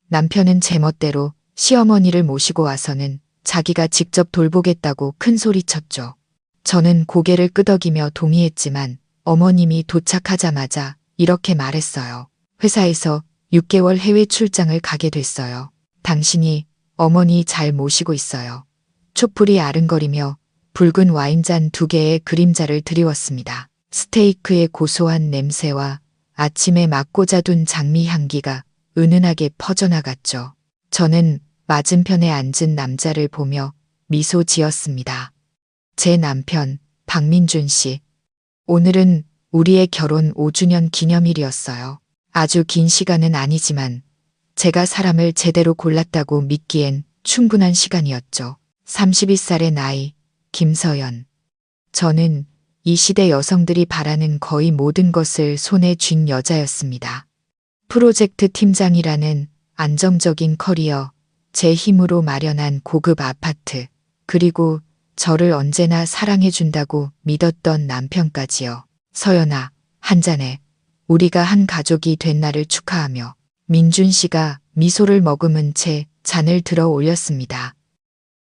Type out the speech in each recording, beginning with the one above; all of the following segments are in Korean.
남편은 제멋대로 시어머니를 모시고 와서는 자기가 직접 돌보겠다고 큰 소리쳤죠. 저는 고개를 끄덕이며 동의했지만 어머님이 도착하자마자 이렇게 말했어요. 회사에서 6개월 해외 출장을 가게 됐어요. 당신이 어머니 잘 모시고 있어요. 촛불이 아른거리며 붉은 와인잔 2개의 그림자를 드리웠습니다. 스테이크의 고소한 냄새와 아침에 막 꽂아둔 장미 향기가 은은하게 퍼져나갔죠. 저는 맞은편에 앉은 남자를 보며 미소 지었습니다. 제 남편 박민준 씨. 오늘은 우리의 결혼 5주년 기념일이었어요. 아주 긴 시간은 아니지만 제가 사람을 제대로 골랐다고 믿기엔 충분한 시간이었죠. 32살의 나이, 김서연. 저는 이 시대 여성들이 바라는 거의 모든 것을 손에 쥔 여자였습니다. 프로젝트 팀장이라는 안정적인 커리어, 제 힘으로 마련한 고급 아파트, 그리고 저를 언제나 사랑해준다고 믿었던 남편까지요. 서연아, 한잔해. 우리가 한 가족이 된 날을 축하하며 민준 씨가 미소를 머금은 채 잔을 들어 올렸습니다.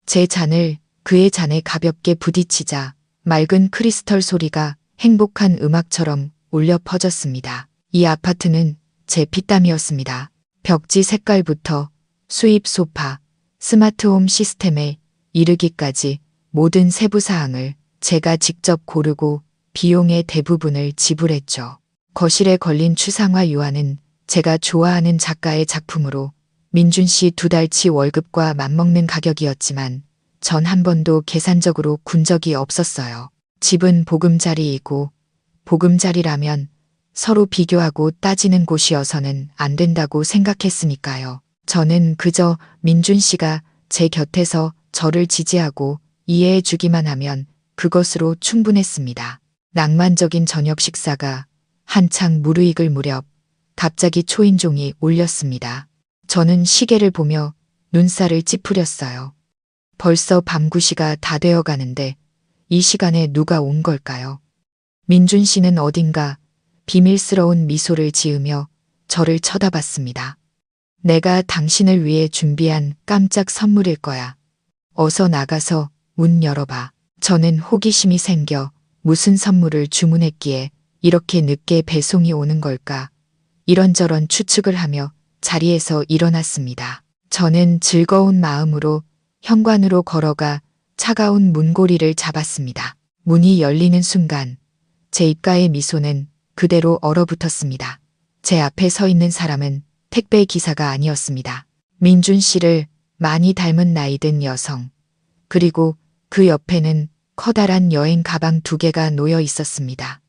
제 잔을 그의 잔에 가볍게 부딪히자 맑은 크리스털 소리가 행복한 음악처럼 울려 퍼졌습니다. 이 아파트는 제 피땀이었습니다. 벽지 색깔부터 수입 소파, 스마트홈 시스템에 이르기까지 모든 세부사항을 제가 직접 고르고 비용의 대부분을 지불했죠. 거실에 걸린 추상화 유화는 제가 좋아하는 작가의 작품으로 민준 씨 2달치 월급과 맞먹는 가격이었지만 전 한 번도 계산적으로 군 적이 없었어요. 집은 보금자리이고 보금자리라면 서로 비교하고 따지는 곳이어서는 안 된다고 생각했으니까요. 저는 그저 민준 씨가 제 곁에서 저를 지지하고 이해해 주기만 하면 그것으로 충분했습니다. 낭만적인 저녁 식사가 한창 무르익을 무렵 갑자기 초인종이 울렸습니다. 저는 시계를 보며 눈살을 찌푸렸어요. 벌써 밤 9시가 다 되어 가는데 이 시간에 누가 온 걸까요? 민준 씨는 어딘가 비밀스러운 미소를 지으며 저를 쳐다봤습니다. 내가 당신을 위해 준비한 깜짝 선물일 거야. 어서 나가서 문 열어봐. 저는 호기심이 생겨 무슨 선물을 주문했기에 이렇게 늦게 배송이 오는 걸까? 이런저런 추측을 하며 자리에서 일어났습니다. 저는 즐거운 마음으로 현관으로 걸어가 차가운 문고리를 잡았습니다. 문이 열리는 순간 제 입가의 미소는 그대로 얼어붙었습니다. 제 앞에 서 있는 사람은 택배 기사가 아니었습니다. 민준 씨를 많이 닮은 나이든 여성. 그리고 그 옆에는 커다란 여행 가방 2개가 놓여 있었습니다.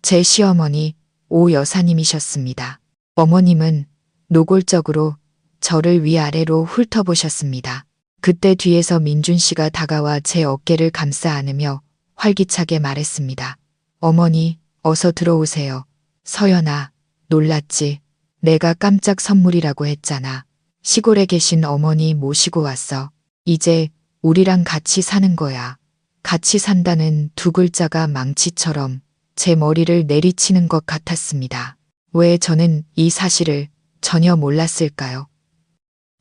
제 시어머니 오 여사님이셨습니다. 어머님은 노골적으로 저를 위아래로 훑어보셨습니다. 그때 뒤에서 민준 씨가 다가와 제 어깨를 감싸 안으며 활기차게 말했습니다. 어머니, 어서 들어오세요. 서연아, 놀랐지? 내가 깜짝 선물이라고 했잖아. 시골에 계신 어머니 모시고 왔어. 이제 우리랑 같이 사는 거야. 같이 산다는 2글자가 망치처럼 제 머리를 내리치는 것 같았습니다. 왜 저는 이 사실을 전혀 몰랐을까요?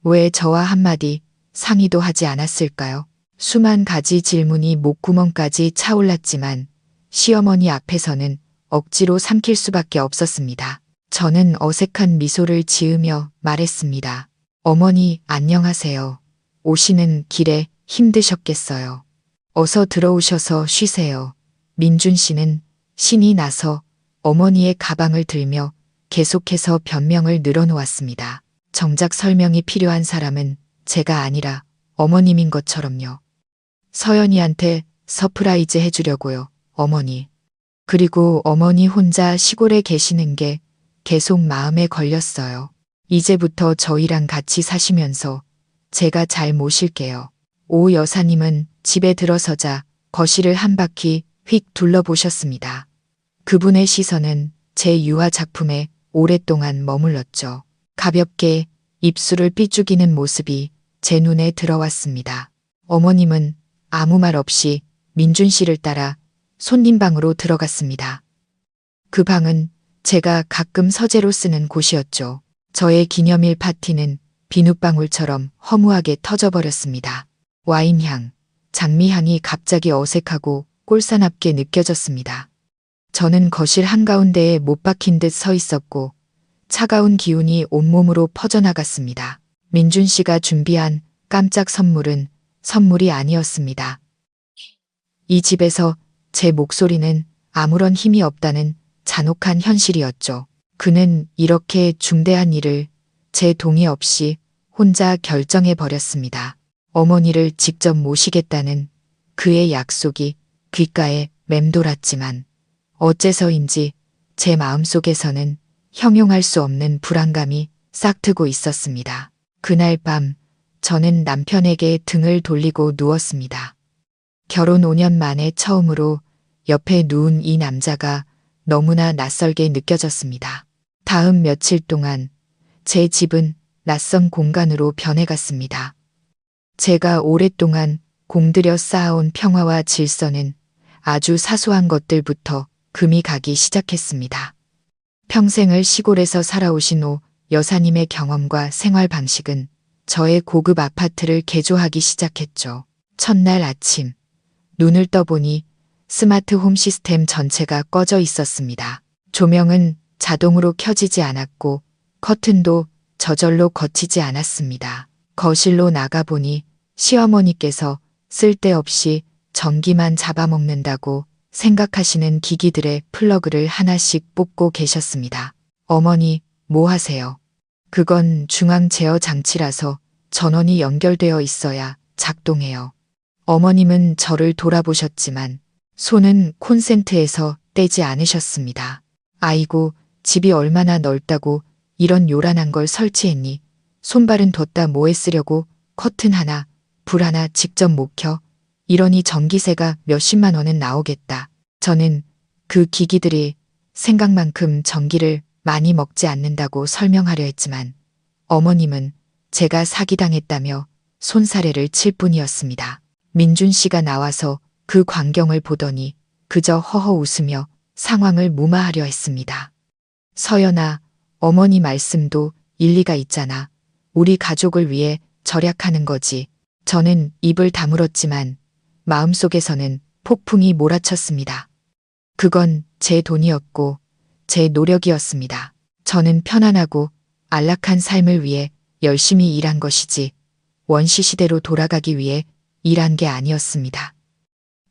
왜 저와 한마디 상의도 하지 않았을까요? 수만 가지 질문이 목구멍까지 차올랐지만 시어머니 앞에서는 억지로 삼킬 수밖에 없었습니다. 저는 어색한 미소를 지으며 말했습니다. 어머니 안녕하세요. 오시는 길에 힘드셨겠어요. 어서 들어오셔서 쉬세요. 민준 씨는 신이 나서 어머니의 가방을 들며 계속해서 변명을 늘어놓았습니다. 정작 설명이 필요한 사람은 제가 아니라 어머님인 것처럼요. 서연이한테 서프라이즈 해주려고요, 어머니. 그리고 어머니 혼자 시골에 계시는 게 계속 마음에 걸렸어요. 이제부터 저희랑 같이 사시면서 제가 잘 모실게요. 오 여사님은 집에 들어서자 거실을 한 바퀴 휙 둘러보셨습니다. 그분의 시선은 제 유화 작품에 오랫동안 머물렀죠. 가볍게 입술을 삐죽이는 모습이 제 눈에 들어왔습니다. 어머님은 아무 말 없이 민준 씨를 따라 손님 방으로 들어갔습니다. 그 방은 제가 가끔 서재로 쓰는 곳이었죠. 저의 기념일 파티는 비눗방울처럼 허무하게 터져버렸습니다. 와인향, 장미향이 갑자기 어색하고 꼴사납게 느껴졌습니다. 저는 거실 한가운데에 못 박힌 듯 서 있었고 차가운 기운이 온몸으로 퍼져나갔습니다. 민준 씨가 준비한 깜짝 선물은 선물이 아니었습니다. 이 집에서 제 목소리는 아무런 힘이 없다는 잔혹한 현실이었죠. 그는 이렇게 중대한 일을 제 동의 없이 혼자 결정해 버렸습니다. 어머니를 직접 모시겠다는 그의 약속이 귓가에 맴돌았지만 어째서인지 제 마음속에서는 형용할 수 없는 불안감이 싹트고 있었습니다. 그날 밤 저는 남편에게 등을 돌리고 누웠습니다. 결혼 5년 만에 처음으로 옆에 누운 이 남자가 너무나 낯설게 느껴졌습니다. 다음 며칠 동안 제 집은 낯선 공간으로 변해갔습니다. 제가 오랫동안 공들여 쌓아온 평화와 질서는 아주 사소한 것들부터 금이 가기 시작했습니다. 평생을 시골에서 살아오신 오 여사님의 경험과 생활 방식은 저의 고급 아파트를 개조하기 시작했죠. 첫날 아침, 눈을 떠보니 스마트 홈 시스템 전체가 꺼져 있었습니다. 조명은 자동으로 켜지지 않았고 커튼도 저절로 걷히지 않았습니다. 거실로 나가보니 시어머니께서 쓸데없이 전기만 잡아먹는다고 생각하시는 기기들의 플러그를 하나씩 뽑고 계셨습니다. 어머니, 뭐 하세요? 그건 중앙 제어 장치라서 전원이 연결되어 있어야 작동해요. 어머님은 저를 돌아보셨지만 손은 콘센트에서 떼지 않으셨습니다. 아이고, 집이 얼마나 넓다고 이런 요란한 걸 설치했니? 손발은 뒀다 뭐에 쓰려고 커튼 하나, 불 하나 직접 못 켜? 이러니 전기세가 몇십만 원은 나오겠다. 저는 그 기기들이 생각만큼 전기를 많이 먹지 않는다고 설명하려 했지만 어머님은 제가 사기당했다며 손사래를 칠 뿐이었습니다. 민준 씨가 나와서 그 광경을 보더니 그저 허허 웃으며 상황을 무마하려 했습니다. 서연아, 어머니 말씀도 일리가 있잖아. 우리 가족을 위해 절약하는 거지. 저는 입을 다물었지만 마음속에서는 폭풍이 몰아쳤습니다. 그건 제 돈이었고 제 노력이었습니다. 저는 편안하고 안락한 삶을 위해 열심히 일한 것이지 원시시대로 돌아가기 위해 일한 게 아니었습니다.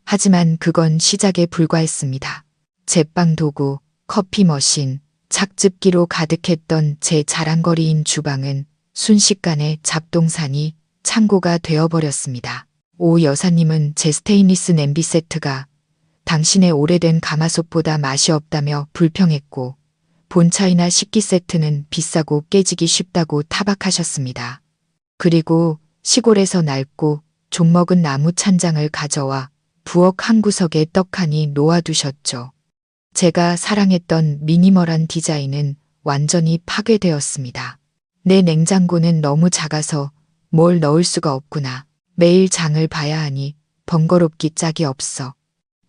하지만 그건 시작에 불과했습니다. 제빵 도구, 커피 머신, 착즙기로 가득했던 제 자랑거리인 주방은 순식간에 잡동사니 창고가 되어버렸습니다. 오 여사님은 제 스테인리스 냄비 세트가 당신의 오래된 가마솥보다 맛이 없다며 불평했고 본차이나 식기 세트는 비싸고 깨지기 쉽다고 타박하셨습니다. 그리고 시골에서 낡고 좀먹은 나무 찬장을 가져와 부엌 한 구석에 떡하니 놓아두셨죠. 제가 사랑했던 미니멀한 디자인은 완전히 파괴되었습니다. 내 냉장고는 너무 작아서 뭘 넣을 수가 없구나. 매일 장을 봐야 하니 번거롭기 짝이 없어.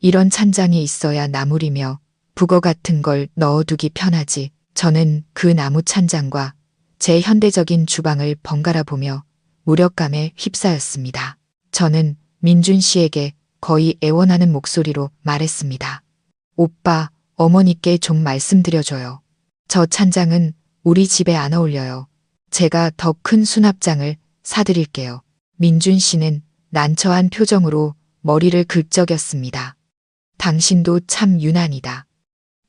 이런 찬장이 있어야 나물이며 북어 같은 걸 넣어두기 편하지. 저는 그 나무 찬장과 제 현대적인 주방을 번갈아 보며 무력감에 휩싸였습니다. 저는 민준 씨에게 거의 애원하는 목소리로 말했습니다. 오빠, 어머니께 좀 말씀드려줘요. 저 찬장은 우리 집에 안 어울려요. 제가 더 큰 수납장을 사드릴게요. 민준 씨는 난처한 표정으로 머리를 긁적였습니다. 당신도 참 유난이다.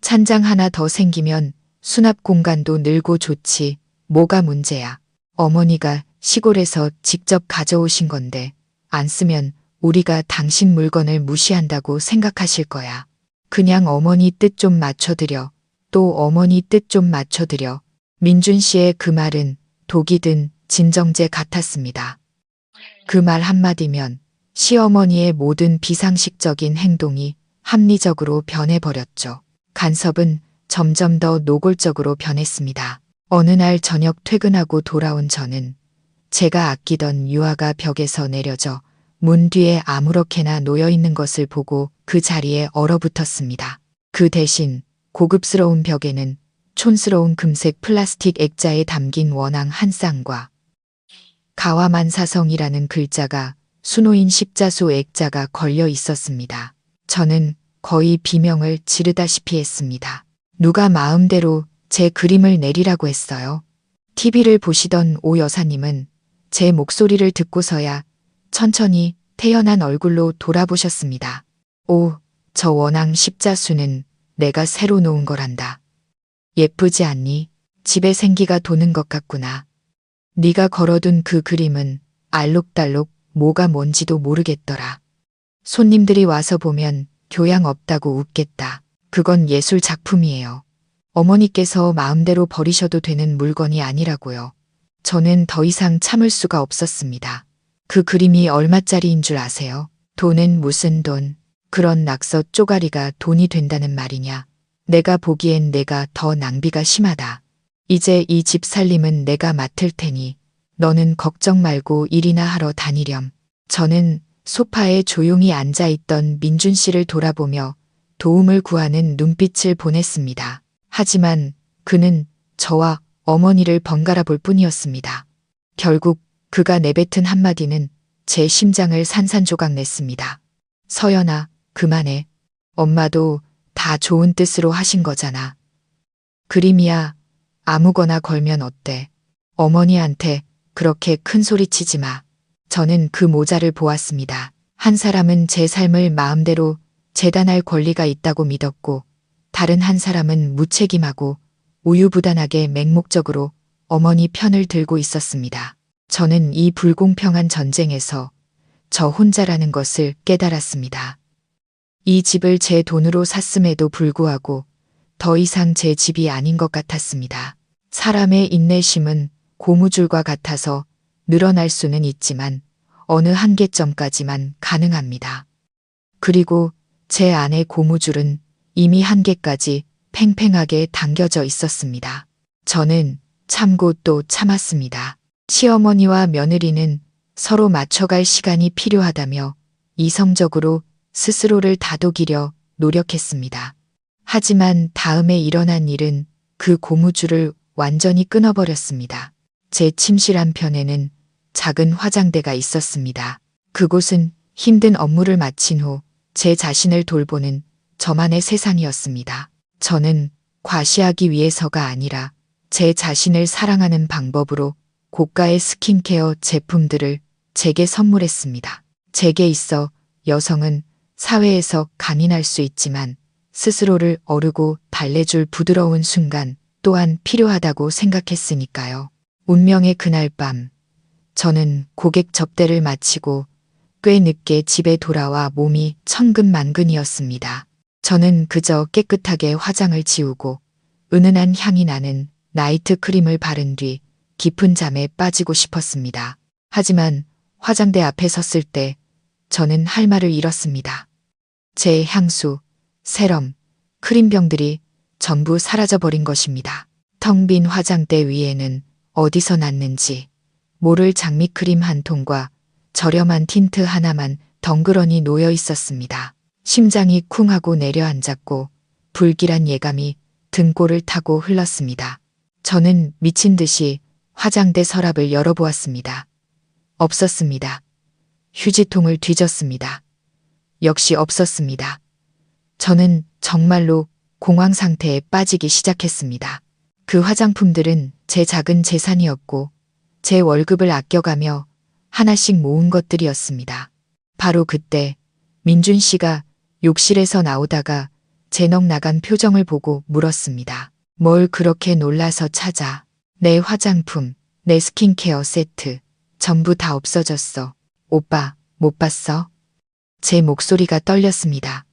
찬장 하나 더 생기면 수납 공간도 늘고 좋지. 뭐가 문제야. 어머니가 시골에서 직접 가져오신 건데 안 쓰면 우리가 당신 물건을 무시한다고 생각하실 거야. 그냥 어머니 뜻 좀 맞춰드려. 또 어머니 뜻 좀 맞춰드려. 민준 씨의 그 말은 독이 든 진정제 같았습니다. 그 말 한마디면 시어머니의 모든 비상식적인 행동이 합리적으로 변해버렸죠. 간섭은 점점 더 노골적으로 변했습니다. 어느 날 저녁 퇴근하고 돌아온 저는 제가 아끼던 유화가 벽에서 내려져 문 뒤에 아무렇게나 놓여있는 것을 보고 그 자리에 얼어붙었습니다. 그 대신 고급스러운 벽에는 촌스러운 금색 플라스틱 액자에 담긴 원앙 한 쌍과 가와만사성이라는 글자가 수노인 십자수 액자가 걸려 있었습니다. 저는 거의 비명을 지르다시피 했습니다. 누가 마음대로 제 그림을 내리라고 했어요. TV를 보시던 오 여사님은 제 목소리를 듣고서야 천천히 태연한 얼굴로 돌아보셨습니다. 오, 저 원앙 십자수는 내가 새로 놓은 거란다. 예쁘지 않니? 집에 생기가 도는 것 같구나. 네가 걸어둔 그 그림은 알록달록 뭐가 뭔지도 모르겠더라. 손님들이 와서 보면 교양 없다고 웃겠다. 그건 예술 작품이에요. 어머니께서 마음대로 버리셔도 되는 물건이 아니라고요. 저는 더 이상 참을 수가 없었습니다. 그 그림이 얼마짜리인 줄 아세요? 돈은 무슨 돈? 그런 낙서 쪼가리가 돈이 된다는 말이냐? 내가 보기엔 내가 더 낭비가 심하다. 이제 이 집 살림은 내가 맡을 테니 너는 걱정 말고 일이나 하러 다니렴. 저는 소파에 조용히 앉아있던 민준 씨를 돌아보며 도움을 구하는 눈빛을 보냈습니다. 하지만 그는 저와 어머니를 번갈아 볼 뿐이었습니다. 결국 그가 내뱉은 한마디는 제 심장을 산산조각 냈습니다. 서연아, 그만해. 엄마도 다 좋은 뜻으로 하신 거잖아. 그림이야. 아무거나 걸면 어때? 어머니한테 그렇게 큰 소리 치지 마. 저는 그 모자를 보았습니다. 한 사람은 제 삶을 마음대로 재단할 권리가 있다고 믿었고, 다른 한 사람은 무책임하고 우유부단하게 맹목적으로 어머니 편을 들고 있었습니다. 저는 이 불공평한 전쟁에서 저 혼자라는 것을 깨달았습니다. 이 집을 제 돈으로 샀음에도 불구하고 더 이상 제 집이 아닌 것 같았습니다. 사람의 인내심은 고무줄과 같아서 늘어날 수는 있지만 어느 한계점까지만 가능합니다. 그리고 제 안의 고무줄은 이미 한계까지 팽팽하게 당겨져 있었습니다. 저는 참고 또 참았습니다. 시어머니와 며느리는 서로 맞춰갈 시간이 필요하다며 이성적으로 스스로를 다독이려 노력했습니다. 하지만 다음에 일어난 일은 그 고무줄을 완전히 끊어버렸습니다. 제 침실 한편에는 작은 화장대가 있었습니다. 그곳은 힘든 업무를 마친 후 제 자신을 돌보는 저만의 세상이었습니다. 저는 과시하기 위해서가 아니라 제 자신을 사랑하는 방법으로 고가의 스킨케어 제품들을 제게 선물했습니다. 제게 있어 여성은 사회에서 강인할 수 있지만 스스로를 어르고 달래줄 부드러운 순간 또한 필요하다고 생각했으니까요. 운명의 그날 밤, 저는 고객 접대를 마치고 꽤 늦게 집에 돌아와 몸이 천근만근이었습니다. 저는 그저 깨끗하게 화장을 지우고 은은한 향이 나는 나이트 크림을 바른 뒤 깊은 잠에 빠지고 싶었습니다. 하지만 화장대 앞에 섰을 때 저는 할 말을 잃었습니다. 제 향수, 세럼, 크림병들이 전부 사라져버린 것입니다. 텅 빈 화장대 위에는 어디서 났는지 모를 장미크림 한 통과 저렴한 틴트 하나만 덩그러니 놓여 있었습니다. 심장이 쿵 하고 내려앉았고 불길한 예감이 등골을 타고 흘렀습니다. 저는 미친 듯이 화장대 서랍을 열어보았습니다. 없었습니다. 휴지통을 뒤졌습니다. 역시 없었습니다. 저는 정말로 공황 상태에 빠지기 시작했습니다. 그 화장품들은 제 작은 재산이었고 제 월급을 아껴가며 하나씩 모은 것들이었습니다. 바로 그때 민준 씨가 욕실에서 나오다가 제 넋 나간 표정을 보고 물었습니다. 뭘 그렇게 놀라서 찾아. 내 화장품, 내 스킨케어 세트 전부 다 없어졌어. 오빠, 못 봤어? 제 목소리가 떨렸습니다.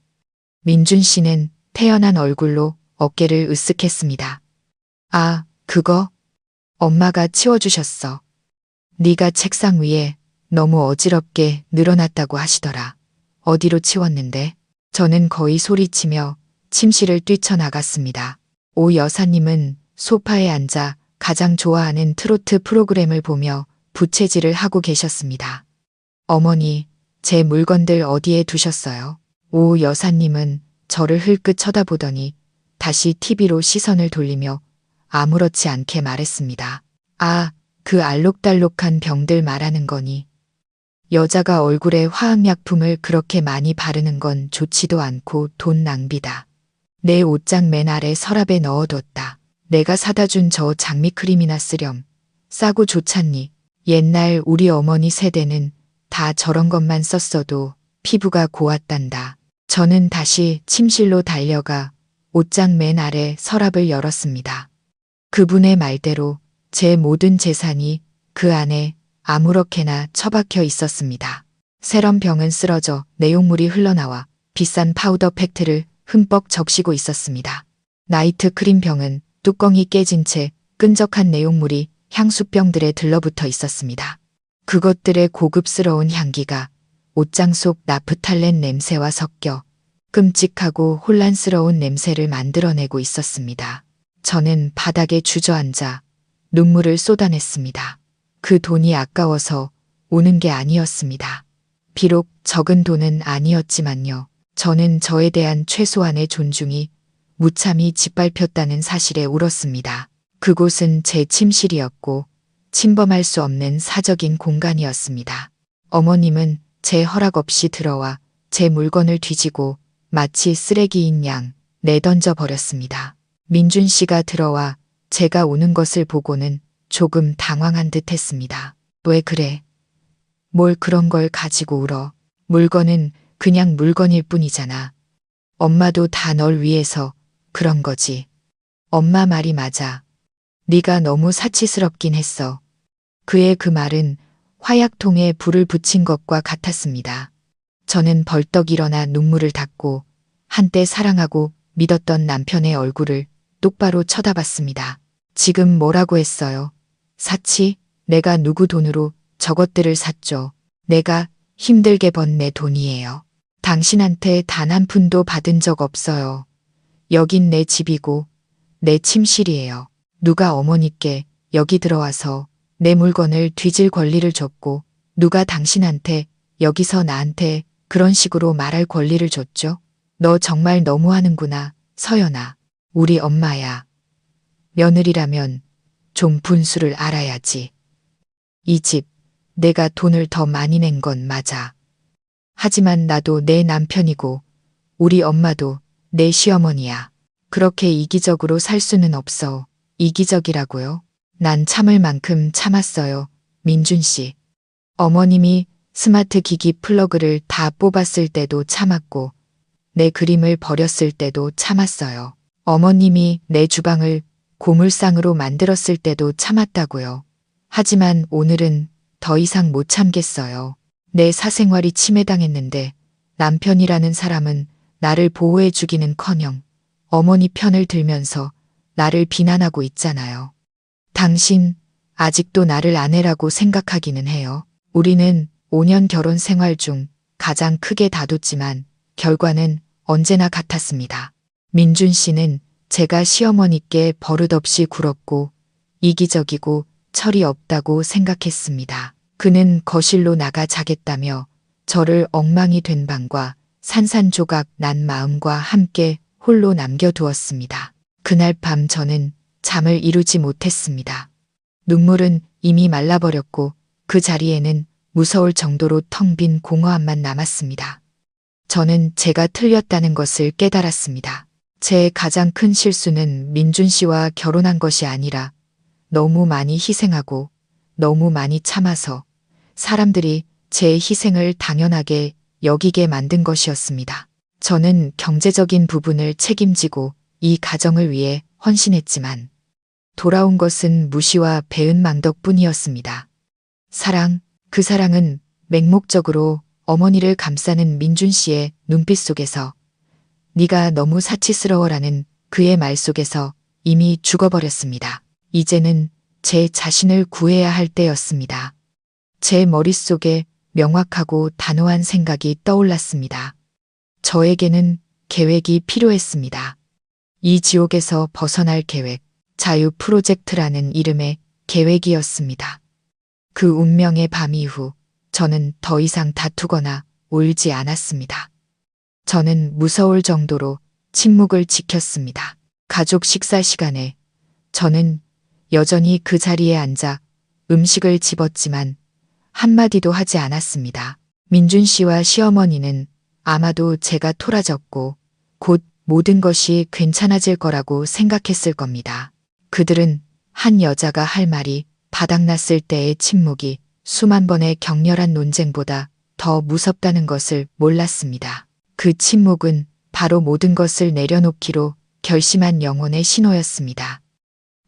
민준 씨는 태연한 얼굴로 어깨를 으쓱했습니다. 아, 그거? 엄마가 치워주셨어. 네가 책상 위에 너무 어지럽게 늘어났다고 하시더라. 어디로 치웠는데? 저는 거의 소리치며 침실을 뛰쳐나갔습니다. 오 여사님은 소파에 앉아 가장 좋아하는 트로트 프로그램을 보며 부채질을 하고 계셨습니다. 어머니, 제 물건들 어디에 두셨어요? 오 여사님은 저를 흘끗 쳐다보더니 다시 TV로 시선을 돌리며 아무렇지 않게 말했습니다. 아, 그 알록달록한 병들 말하는 거니. 여자가 얼굴에 화학약품을 그렇게 많이 바르는 건 좋지도 않고 돈 낭비다. 내 옷장 맨 아래 서랍에 넣어뒀다. 내가 사다 준 저 장미크림이나 쓰렴. 싸고 좋잖니. 옛날 우리 어머니 세대는 다 저런 것만 썼어도 피부가 고왔단다. 저는 다시 침실로 달려가 옷장 맨 아래 서랍을 열었습니다. 그분의 말대로 제 모든 재산이 그 안에 아무렇게나 처박혀 있었습니다. 세럼병은 쓰러져 내용물이 흘러나와 비싼 파우더 팩트를 흠뻑 적시고 있었습니다. 나이트 크림병은 뚜껑이 깨진 채 끈적한 내용물이 향수병들에 들러붙어 있었습니다. 그것들의 고급스러운 향기가 옷장 속 나프탈렌 냄새와 섞여 끔찍하고 혼란스러운 냄새를 만들어내고 있었습니다. 저는 바닥에 주저앉아 눈물을 쏟아냈습니다. 그 돈이 아까워서 우는 게 아니었습니다. 비록 적은 돈은 아니었지만요. 저는 저에 대한 최소한의 존중이 무참히 짓밟혔다는 사실에 울었습니다. 그곳은 제 침실이었고 침범할 수 없는 사적인 공간이었습니다. 어머님은 제 허락 없이 들어와 제 물건을 뒤지고 마치 쓰레기인 양 내던져 버렸습니다. 민준 씨가 들어와 제가 우는 것을 보고는 조금 당황한 듯 했습니다. 왜 그래? 뭘 그런 걸 가지고 울어? 물건은 그냥 물건일 뿐이잖아. 엄마도 다 널 위해서 그런 거지. 엄마 말이 맞아. 네가 너무 사치스럽긴 했어. 그의 그 말은 화약통에 불을 붙인 것과 같았습니다. 저는 벌떡 일어나 눈물을 닦고 한때 사랑하고 믿었던 남편의 얼굴을 똑바로 쳐다봤습니다. 지금 뭐라고 했어요? 사치? 내가 누구 돈으로 저것들을 샀죠. 내가 힘들게 번 내 돈이에요. 당신한테 단 한 푼도 받은 적 없어요. 여긴 내 집이고 내 침실이에요. 누가 어머니께 여기 들어와서 내 물건을 뒤질 권리를 줬고 누가 당신한테 여기서 나한테 그런 식으로 말할 권리를 줬죠? 너 정말 너무하는구나, 서연아. 우리 엄마야. 며느리라면 좀 분수를 알아야지. 이 집, 내가 돈을 더 많이 낸 건 맞아. 하지만 나도 내 남편이고 우리 엄마도 내 시어머니야. 그렇게 이기적으로 살 수는 없어. 이기적이라고요? 난 참을 만큼 참았어요, 민준 씨. 어머님이 스마트 기기 플러그를 다 뽑았을 때도 참았고 내 그림을 버렸을 때도 참았어요. 어머님이 내 주방을 고물상으로 만들었을 때도 참았다고요. 하지만 오늘은 더 이상 못 참겠어요. 내 사생활이 침해당했는데 남편이라는 사람은 나를 보호해 주기는커녕 어머니 편을 들면서 나를 비난하고 있잖아요. 당신 아직도 나를 아내라고 생각하기는 해요. 우리는 5년 결혼 생활 중 가장 크게 다퉜지만 결과는 언제나 같았습니다. 민준 씨는 제가 시어머니께 버릇없이 굴었고 이기적이고 철이 없다고 생각했습니다. 그는 거실로 나가 자겠다며 저를 엉망이 된 방과 산산조각 난 마음과 함께 홀로 남겨두었습니다. 그날 밤 저는 잠을 이루지 못했습니다. 눈물은 이미 말라버렸고 그 자리에는 무서울 정도로 텅 빈 공허함만 남았습니다. 저는 제가 틀렸다는 것을 깨달았습니다. 제 가장 큰 실수는 민준 씨와 결혼한 것이 아니라 너무 많이 희생하고 너무 많이 참아서 사람들이 제 희생을 당연하게 여기게 만든 것이었습니다. 저는 경제적인 부분을 책임지고 이 가정을 위해 헌신했지만 돌아온 것은 무시와 배은망덕뿐이었습니다. 사랑, 그 사랑은 맹목적으로 어머니를 감싸는 민준 씨의 눈빛 속에서 네가 너무 사치스러워라는 그의 말 속에서 이미 죽어버렸습니다. 이제는 제 자신을 구해야 할 때였습니다. 제 머릿속에 명확하고 단호한 생각이 떠올랐습니다. 저에게는 계획이 필요했습니다. 이 지옥에서 벗어날 계획, 자유 프로젝트라는 이름의 계획이었습니다. 그 운명의 밤 이후 저는 더 이상 다투거나 울지 않았습니다. 저는 무서울 정도로 침묵을 지켰습니다. 가족 식사 시간에 저는 여전히 그 자리에 앉아 음식을 집었지만 한마디도 하지 않았습니다. 민준 씨와 시어머니는 아마도 제가 토라졌고 곧 모든 것이 괜찮아질 거라고 생각했을 겁니다. 그들은 한 여자가 할 말이 바닥났을 때의 침묵이 수만 번의 격렬한 논쟁보다 더 무섭다는 것을 몰랐습니다. 그 침묵은 바로 모든 것을 내려놓기로 결심한 영혼의 신호였습니다.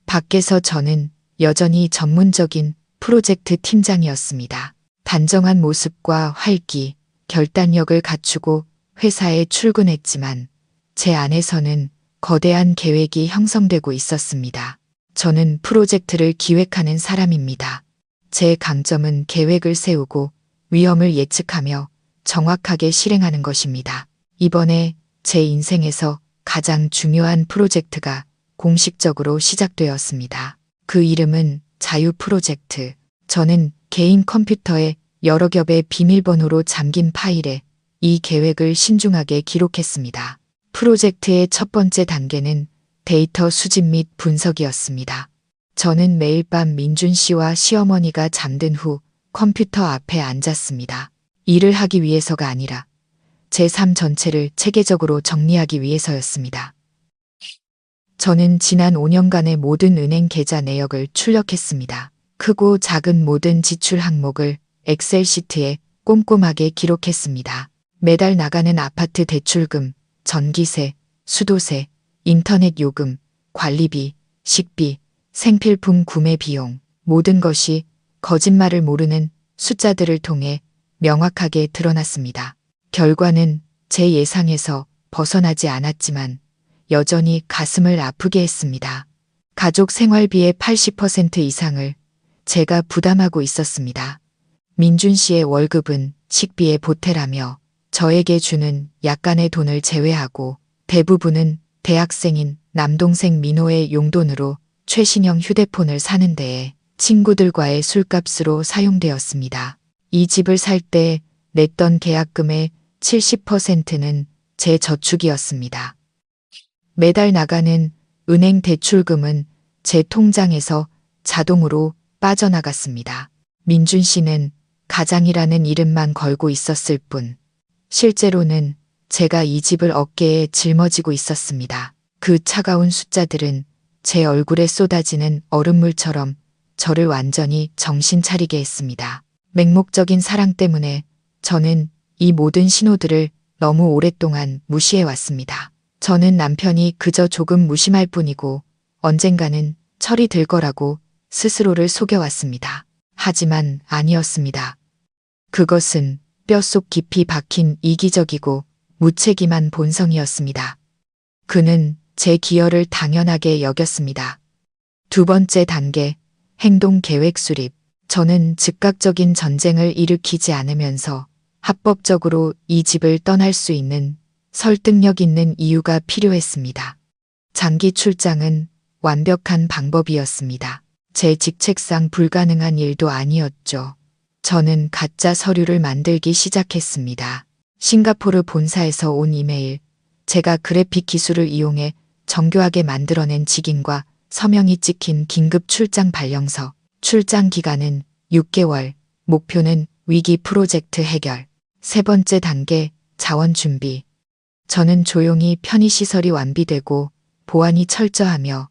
밖에서 저는 여전히 전문적인 프로젝트 팀장이었습니다. 단정한 모습과 활기, 결단력을 갖추고 회사에 출근했지만 제 안에서는 거대한 계획이 형성되고 있었습니다. 저는 프로젝트를 기획하는 사람입니다. 제 강점은 계획을 세우고 위험을 예측하며 정확하게 실행하는 것입니다. 이번에 제 인생에서 가장 중요한 프로젝트가 공식적으로 시작되었습니다. 그 이름은 자유 프로젝트. 저는 개인 컴퓨터에 여러 겹의 비밀번호로 잠긴 파일에 이 계획을 신중하게 기록했습니다. 프로젝트의 첫 번째 단계는 데이터 수집 및 분석이었습니다. 저는 매일 밤 민준 씨와 시어머니가 잠든 후 컴퓨터 앞에 앉았습니다. 일을 하기 위해서가 아니라 제 삶 전체를 체계적으로 정리하기 위해서였습니다. 저는 지난 5년간의 모든 은행 계좌 내역을 출력했습니다. 크고 작은 모든 지출 항목을 엑셀 시트에 꼼꼼하게 기록했습니다. 매달 나가는 아파트 대출금, 전기세, 수도세, 인터넷 요금, 관리비, 식비, 생필품 구매 비용, 모든 것이 거짓말을 모르는 숫자들을 통해 명확하게 드러났습니다. 결과는 제 예상에서 벗어나지 않았지만 여전히 가슴을 아프게 했습니다. 가족 생활비의 80% 이상을 제가 부담하고 있었습니다. 민준 씨의 월급은 식비에 보태라며 저에게 주는 약간의 돈을 제외하고 대부분은 대학생인 남동생 민호의 용돈으로 최신형 휴대폰을 사는 데에 친구들과의 술값으로 사용되었습니다. 이 집을 살 때 냈던 계약금의 70%는 제 저축이었습니다. 매달 나가는 은행 대출금은 제 통장에서 자동으로 빠져나갔습니다. 민준 씨는 가장이라는 이름만 걸고 있었을 뿐 실제로는 제가 이 집을 어깨에 짊어지고 있었습니다. 그 차가운 숫자들은 제 얼굴에 쏟아지는 얼음물처럼 저를 완전히 정신 차리게 했습니다. 맹목적인 사랑 때문에 저는 이 모든 신호들을 너무 오랫동안 무시해왔습니다. 저는 남편이 그저 조금 무심할 뿐이고 언젠가는 철이 들 거라고 스스로를 속여왔습니다. 하지만 아니었습니다. 그것은 뼛속 깊이 박힌 이기적이고 무책임한 본성이었습니다. 그는 제 기여를 당연하게 여겼습니다. 두 번째 단계, 행동 계획 수립. 저는 즉각적인 전쟁을 일으키지 않으면서 합법적으로 이 집을 떠날 수 있는 설득력 있는 이유가 필요했습니다. 장기 출장은 완벽한 방법이었습니다. 제 직책상 불가능한 일도 아니었죠. 저는 가짜 서류를 만들기 시작했습니다. 싱가포르 본사에서 온 이메일, 제가 그래픽 기술을 이용해 정교하게 만들어낸 직인과 서명이 찍힌 긴급 출장 발령서, 출장 기간은 6개월, 목표는 위기 프로젝트 해결. 세 번째 단계, 자원 준비. 저는 조용히 편의시설이 완비되고 보안이 철저하며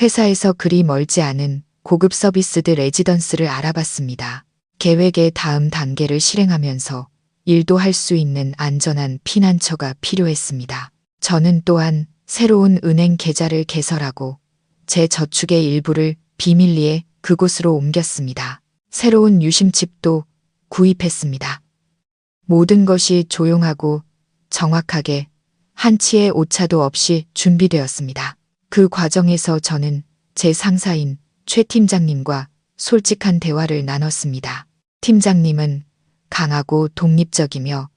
회사에서 그리 멀지 않은 고급 서비스드 레지던스를 알아봤습니다. 계획의 다음 단계를 실행하면서 일도 할 수 있는 안전한 피난처가 필요했습니다. 저는 또한 새로운 은행 계좌를 개설하고 제 저축의 일부를 비밀리에 그곳으로 옮겼습니다. 새로운 유심칩도 구입했습니다. 모든 것이 조용하고 정확하게 한치의 오차도 없이 준비되었습니다. 그 과정에서 저는 제 상사인 최 팀장님과 솔직한 대화를 나눴습니다. 팀장님은 강하고 독립적이며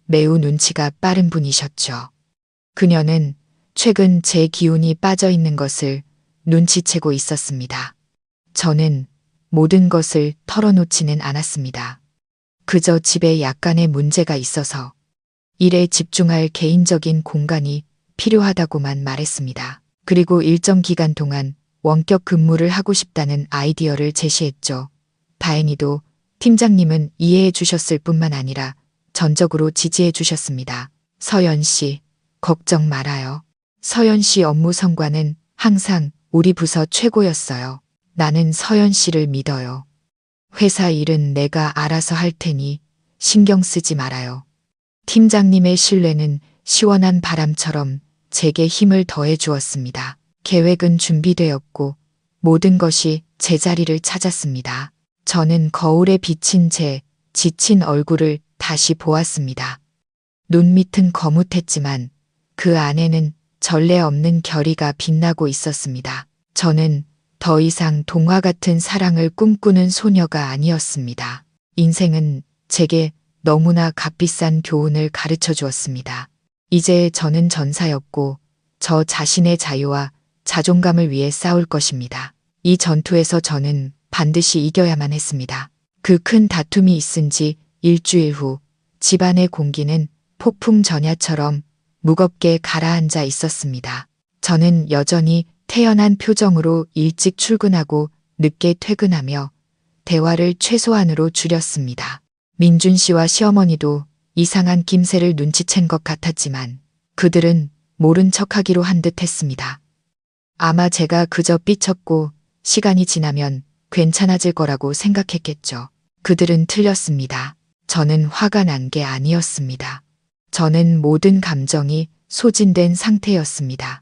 매우 눈치가 빠른 분이셨죠. 그녀는 최근 제 기운이 빠져 있는 것을 눈치채고 있었습니다. 저는 모든 것을 털어놓지는 않았습니다. 그저 집에 약간의 문제가 있어서 일에 집중할 개인적인 공간이 필요하다고만 말했습니다. 그리고 일정 기간 동안 원격 근무를 하고 싶다는 아이디어를 제시했죠. 다행히도 팀장님은 이해해 주셨을 뿐만 아니라 전적으로 지지해 주셨습니다. 서연 씨, 걱정 말아요. 서연 씨 업무 성과는 항상 우리 부서 최고였어요. 나는 서연 씨를 믿어요. 회사 일은 내가 알아서 할 테니 신경 쓰지 말아요. 팀장님의 신뢰는 시원한 바람처럼 제게 힘을 더해 주었습니다. 계획은 준비되었고 모든 것이 제자리를 찾았습니다. 저는 거울에 비친 제 지친 얼굴을 다시 보았습니다. 눈 밑은 거뭇했지만 그 안에는 전례 없는 결의가 빛나고 있었습니다. 저는 더 이상 동화 같은 사랑을 꿈꾸는 소녀가 아니었습니다. 인생은 제게 너무나 값비싼 교훈을 가르쳐 주었습니다. 이제 저는 전사였고 저 자신의 자유와 자존감을 위해 싸울 것입니다. 이 전투에서 저는 반드시 이겨야만 했습니다. 그 큰 다툼이 있은 지 일주일 후 집안의 공기는 폭풍 전야처럼 무겁게 가라앉아 있었습니다. 저는 여전히 태연한 표정으로 일찍 출근하고 늦게 퇴근하며 대화를 최소한으로 줄였습니다. 민준 씨와 시어머니도 이상한 낌새를 눈치챈 것 같았지만 그들은 모른 척하기로 한 듯 했습니다. 아마 제가 그저 삐쳤고 시간이 지나면 괜찮아질 거라고 생각했겠죠. 그들은 틀렸습니다. 저는 화가 난 게 아니었습니다. 저는 모든 감정이 소진된 상태였습니다.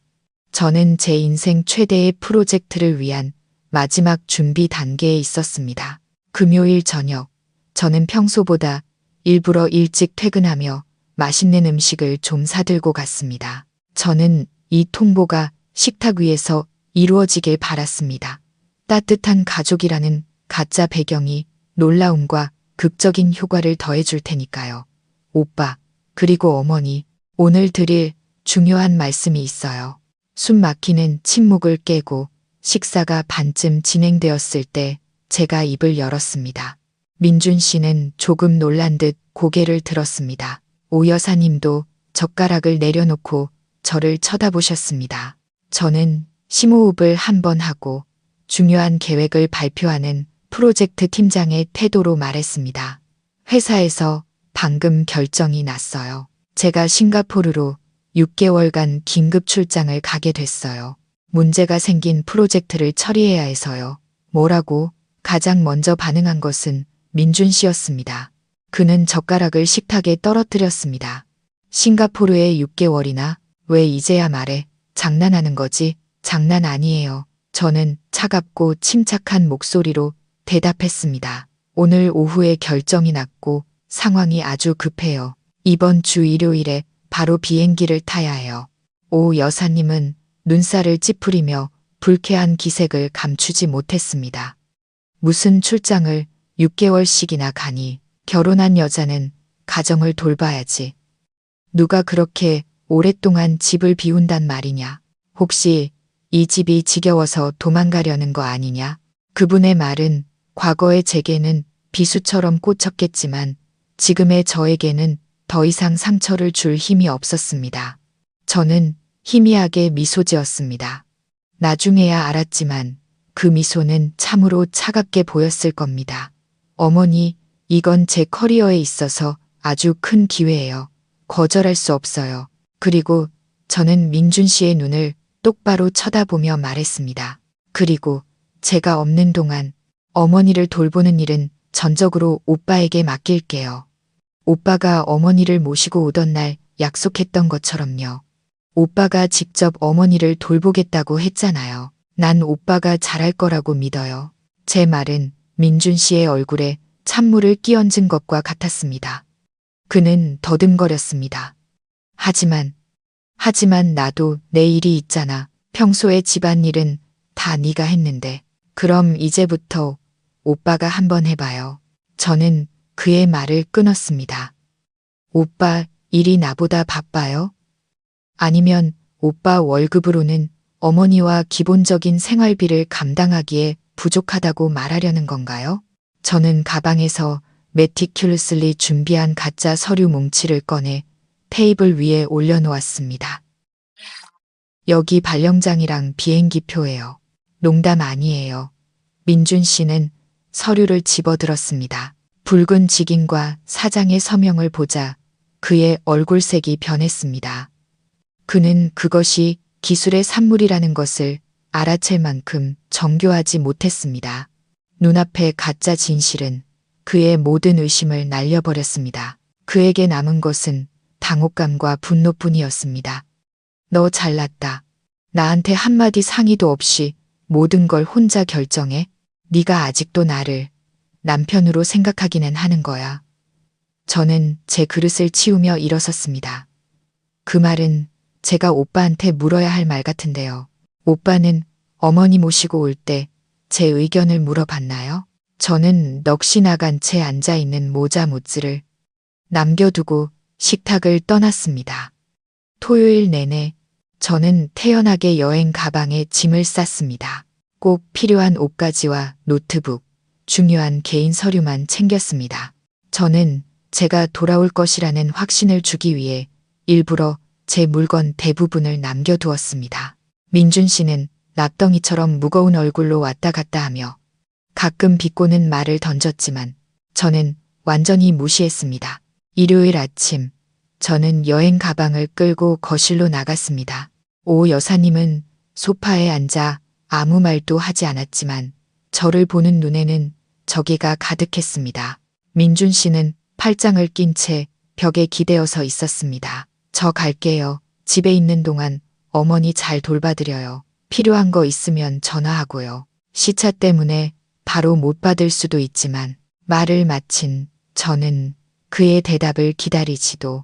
저는 제 인생 최대의 프로젝트를 위한 마지막 준비 단계에 있었습니다. 금요일 저녁, 저는 평소보다 일부러 일찍 퇴근하며 맛있는 음식을 좀 사들고 갔습니다. 저는 이 통보가 식탁 위에서 이루어지길 바랐습니다. 따뜻한 가족이라는 가짜 배경이 놀라움과 극적인 효과를 더해줄 테니까요. 오빠, 그리고 어머니, 오늘 드릴 중요한 말씀이 있어요. 숨 막히는 침묵을 깨고 식사가 반쯤 진행되었을 때 제가 입을 열었습니다. 민준 씨는 조금 놀란 듯 고개를 들었습니다. 오 여사님도 젓가락을 내려놓고 저를 쳐다보셨습니다. 저는 심호흡을 한 번 하고 중요한 계획을 발표하는 프로젝트 팀장의 태도로 말했습니다. 회사에서 방금 결정이 났어요. 제가 싱가포르로 6개월간 긴급 출장을 가게 됐어요. 문제가 생긴 프로젝트를 처리해야 해서요. 뭐라고? 가장 먼저 반응한 것은 민준 씨였습니다. 그는 젓가락을 식탁에 떨어뜨렸습니다. 싱가포르에 6개월이나? 왜 이제야 말해? 장난하는 거지? 장난 아니에요. 저는 차갑고 침착한 목소리로 대답했습니다. 오늘 오후에 결정이 났고 상황이 아주 급해요. 이번 주 일요일에 바로 비행기를 타야 해요. 오 여사님은 눈살을 찌푸리며 불쾌한 기색을 감추지 못했습니다. 무슨 출장을 6개월씩이나 가니? 결혼한 여자는 가정을 돌봐야지. 누가 그렇게 오랫동안 집을 비운단 말이냐? 혹시 이 집이 지겨워서 도망가려는 거 아니냐? 그분의 말은 과거의 제게는 비수처럼 꽂혔겠지만 지금의 저에게는 더 이상 상처를 줄 힘이 없었습니다. 저는 희미하게 미소 지었습니다. 나중에야 알았지만 그 미소는 참으로 차갑게 보였을 겁니다. 어머니, 이건 제 커리어에 있어서 아주 큰 기회예요. 거절할 수 없어요. 그리고 저는 민준 씨의 눈을 똑바로 쳐다보며 말했습니다. 그리고 제가 없는 동안 어머니를 돌보는 일은 전적으로 오빠에게 맡길게요. 오빠가 어머니를 모시고 오던 날 약속했던 것처럼요. 오빠가 직접 어머니를 돌보겠다고 했잖아요. 난 오빠가 잘할 거라고 믿어요. 제 말은 민준 씨의 얼굴에 찬물을 끼얹은 것과 같았습니다. 그는 더듬거렸습니다. 하지만 나도 내 일이 있잖아. 평소에 집안일은 다 네가 했는데. 그럼 이제부터 오빠가 한번 해봐요. 저는 그의 말을 끊었습니다. 오빠 일이 나보다 바빠요? 아니면 오빠 월급으로는 어머니와 기본적인 생활비를 감당하기에 부족하다고 말하려는 건가요? 저는 가방에서 매티큘러스리 준비한 가짜 서류 뭉치를 꺼내 테이블 위에 올려놓았습니다. 여기 발령장이랑 비행기표예요. 농담 아니에요. 민준 씨는 서류를 집어들었습니다. 붉은 직인과 사장의 서명을 보자 그의 얼굴색이 변했습니다. 그는 그것이 기술의 산물이라는 것을 알아챌 만큼 정교하지 못했습니다. 눈앞의 가짜 진실은 그의 모든 의심을 날려버렸습니다. 그에게 남은 것은 당혹감과 분노뿐이었습니다. 너 잘났다. 나한테 한마디 상의도 없이 모든 걸 혼자 결정해? 네가 아직도 나를 남편으로 생각하기는 하는 거야. 저는 제 그릇을 치우며 일어섰습니다. 그 말은 제가 오빠한테 물어야 할 말 같은데요. 오빠는 어머니 모시고 올 때 제 의견을 물어봤나요? 저는 넋이 나간 채 앉아있는 모자 모찌를 남겨두고 식탁을 떠났습니다. 토요일 내내 저는 태연하게 여행 가방에 짐을 쌌습니다. 꼭 필요한 옷가지와 노트북, 중요한 개인 서류만 챙겼습니다. 저는 제가 돌아올 것이라는 확신을 주기 위해 일부러 제 물건 대부분을 남겨두었습니다. 민준 씨는 납덩이처럼 무거운 얼굴로 왔다 갔다 하며 가끔 비꼬는 말을 던졌지만 저는 완전히 무시했습니다. 일요일 아침 저는 여행 가방을 끌고 거실로 나갔습니다. 오 여사님은 소파에 앉아 아무 말도 하지 않았지만 저를 보는 눈에는 저기가 가득했습니다. 민준 씨는 팔짱을 낀 채 벽에 기대어서 있었습니다. 저 갈게요. 집에 있는 동안 어머니 잘 돌봐드려요. 필요한 거 있으면 전화하고요. 시차 때문에 바로 못 받을 수도 있지만 말을 마친 저는 그의 대답을 기다리지도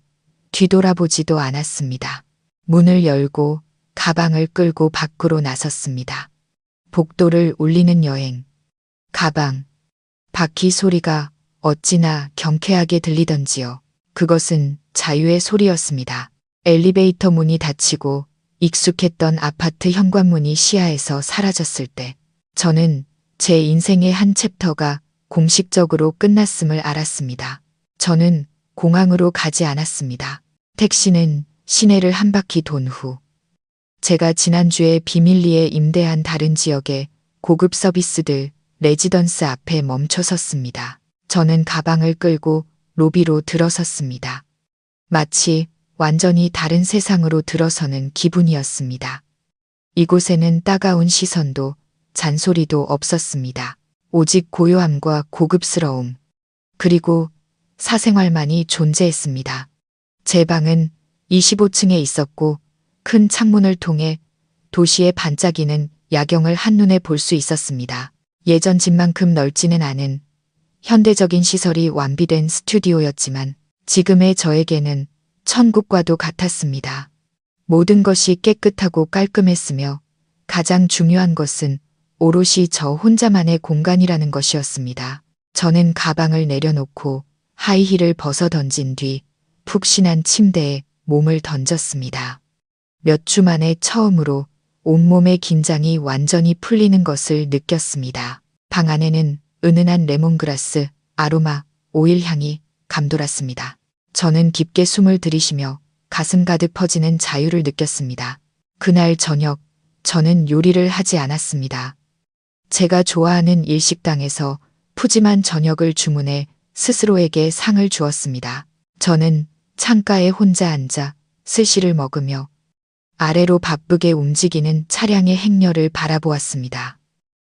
뒤돌아보지도 않았습니다. 문을 열고 가방을 끌고 밖으로 나섰습니다. 복도를 울리는 여행. 가방. 바퀴 소리가 어찌나 경쾌하게 들리던지요. 그것은 자유의 소리였습니다. 엘리베이터 문이 닫히고 익숙했던 아파트 현관문이 시야에서 사라졌을 때 저는 제 인생의 한 챕터가 공식적으로 끝났음을 알았습니다. 저는 공항으로 가지 않았습니다. 택시는 시내를 한 바퀴 돈 후 제가 지난주에 비밀리에 임대한 다른 지역의 고급 서비스들 레지던스 앞에 멈춰 섰습니다. 저는 가방을 끌고 로비로 들어섰습니다. 마치 완전히 다른 세상으로 들어서는 기분이었습니다. 이곳에는 따가운 시선도 잔소리도 없었습니다. 오직 고요함과 고급스러움, 그리고 사생활만이 존재했습니다. 제 방은 25층에 있었고 큰 창문을 통해 도시의 반짝이는 야경을 한눈에 볼 수 있었습니다. 예전 집만큼 넓지는 않은 현대적인 시설이 완비된 스튜디오였지만 지금의 저에게는 천국과도 같았습니다. 모든 것이 깨끗하고 깔끔했으며 가장 중요한 것은 오롯이 저 혼자만의 공간이라는 것이었습니다. 저는 가방을 내려놓고 하이힐을 벗어 던진 뒤 푹신한 침대에 몸을 던졌습니다. 몇 주 만에 처음으로 온몸의 긴장이 완전히 풀리는 것을 느꼈습니다. 방 안에는 은은한 레몬그라스, 아로마, 오일 향이 감돌았습니다. 저는 깊게 숨을 들이쉬며 가슴 가득 퍼지는 자유를 느꼈습니다. 그날 저녁, 저는 요리를 하지 않았습니다. 제가 좋아하는 일식당에서 푸짐한 저녁을 주문해 스스로에게 상을 주었습니다. 저는 창가에 혼자 앉아 스시를 먹으며 아래로 바쁘게 움직이는 차량의 행렬을 바라보았습니다.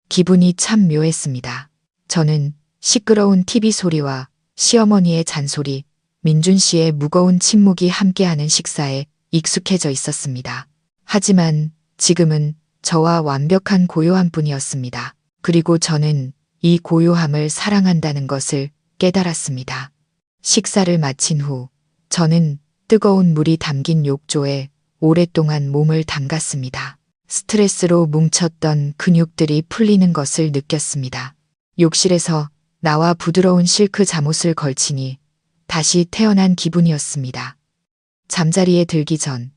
기분이 참 묘했습니다. 저는 시끄러운 TV 소리와 시어머니의 잔소리, 민준 씨의 무거운 침묵이 함께하는 식사에 익숙해져 있었습니다. 하지만 지금은 저와 완벽한 고요함뿐이었습니다. 그리고 저는 이 고요함을 사랑한다는 것을 깨달았습니다. 식사를 마친 후 저는 뜨거운 물이 담긴 욕조에 오랫동안 몸을 담갔습니다. 스트레스로 뭉쳤던 근육들이 풀리는 것을 느꼈습니다. 욕실에서 나와 부드러운 실크 잠옷을 걸치니 다시 태어난 기분이었습니다. 잠자리에 들기 전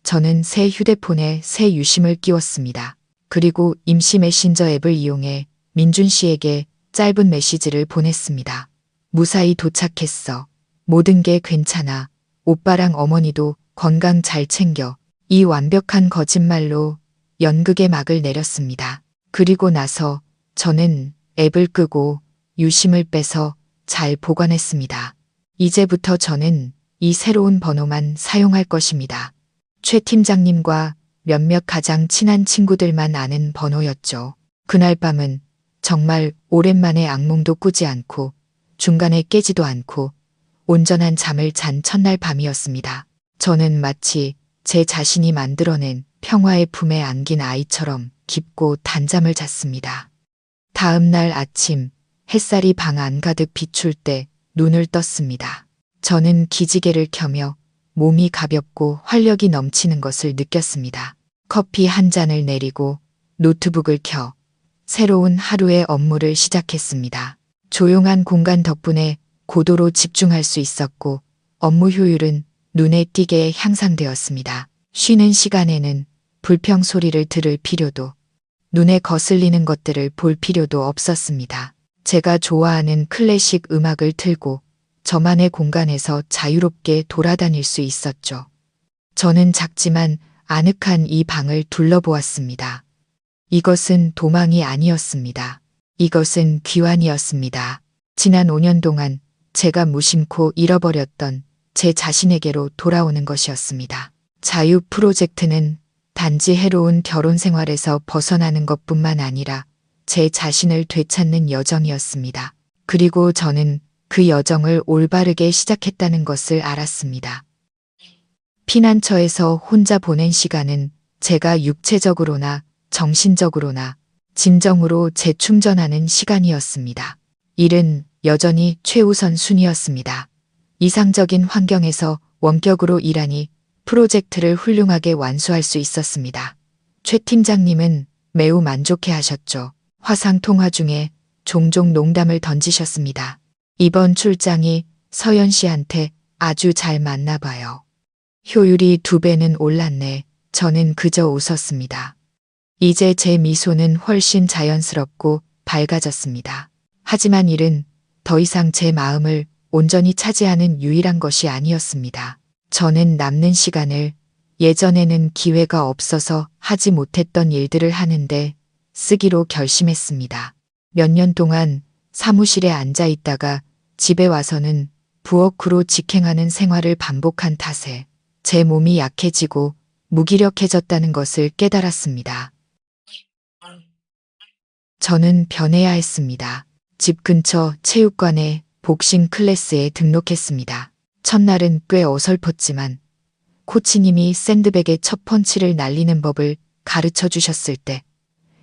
저는 새 휴대폰에 새 유심을 끼웠습니다. 그리고 임시 메신저 앱을 이용해 민준 씨에게 짧은 메시지를 보냈습니다. 무사히 도착했어. 모든 게 괜찮아. 오빠랑 어머니도 건강 잘 챙겨. 이 완벽한 거짓말로 연극의 막을 내렸습니다. 그리고 나서 저는 앱을 끄고 유심을 빼서 잘 보관했습니다. 이제부터 저는 이 새로운 번호만 사용할 것입니다. 최 팀장님과 몇몇 가장 친한 친구들만 아는 번호였죠. 그날 밤은 정말 오랜만에 악몽도 꾸지 않고 중간에 깨지도 않고 온전한 잠을 잔 첫날 밤이었습니다. 저는 마치 제 자신이 만들어낸 평화의 품에 안긴 아이처럼 깊고 단잠을 잤습니다. 다음 날 아침 햇살이 방 안 가득 비출 때 눈을 떴습니다. 저는 기지개를 켜며 몸이 가볍고 활력이 넘치는 것을 느꼈습니다. 커피 한 잔을 내리고 노트북을 켜 새로운 하루의 업무를 시작했습니다. 조용한 공간 덕분에 고도로 집중할 수 있었고 업무 효율은 눈에 띄게 향상되었습니다. 쉬는 시간에는 불평 소리를 들을 필요도 눈에 거슬리는 것들을 볼 필요도 없었습니다. 제가 좋아하는 클래식 음악을 틀고 저만의 공간에서 자유롭게 돌아다닐 수 있었죠. 저는 작지만 아늑한 이 방을 둘러보았습니다. 이것은 도망이 아니었습니다. 이것은 귀환이었습니다. 지난 5년 동안 제가 무심코 잃어버렸던 제 자신에게로 돌아오는 것이었습니다. 자유 프로젝트는 단지 해로운 결혼 생활에서 벗어나는 것뿐만 아니라 제 자신을 되찾는 여정이었습니다. 그리고 저는 그 여정을 올바르게 시작했다는 것을 알았습니다. 피난처에서 혼자 보낸 시간은 제가 육체적으로나 정신적으로나 진정으로 재충전하는 시간이었습니다. 일은 여전히 최우선 순위였습니다. 이상적인 환경에서 원격으로 일하니 프로젝트를 훌륭하게 완수할 수 있었습니다. 최 팀장님은 매우 만족해 하셨죠. 화상 통화 중에 종종 농담을 던지셨습니다. 이번 출장이 서연 씨한테 아주 잘 맞나 봐요. 효율이 2배는 올랐네. 저는 그저 웃었습니다. 이제 제 미소는 훨씬 자연스럽고 밝아졌습니다. 하지만 일은 더 이상 제 마음을 온전히 차지하는 유일한 것이 아니었습니다. 저는 남는 시간을 예전에는 기회가 없어서 하지 못했던 일들을 하는데 쓰기로 결심했습니다. 몇 년 동안 사무실에 앉아 있다가 집에 와서는 부엌으로 직행하는 생활을 반복한 탓에 제 몸이 약해지고 무기력해졌다는 것을 깨달았습니다. 저는 변해야 했습니다. 집 근처 체육관에 복싱 클래스에 등록했습니다. 첫날은 꽤 어설펐지만 코치님이 샌드백에 첫 펀치를 날리는 법을 가르쳐 주셨을 때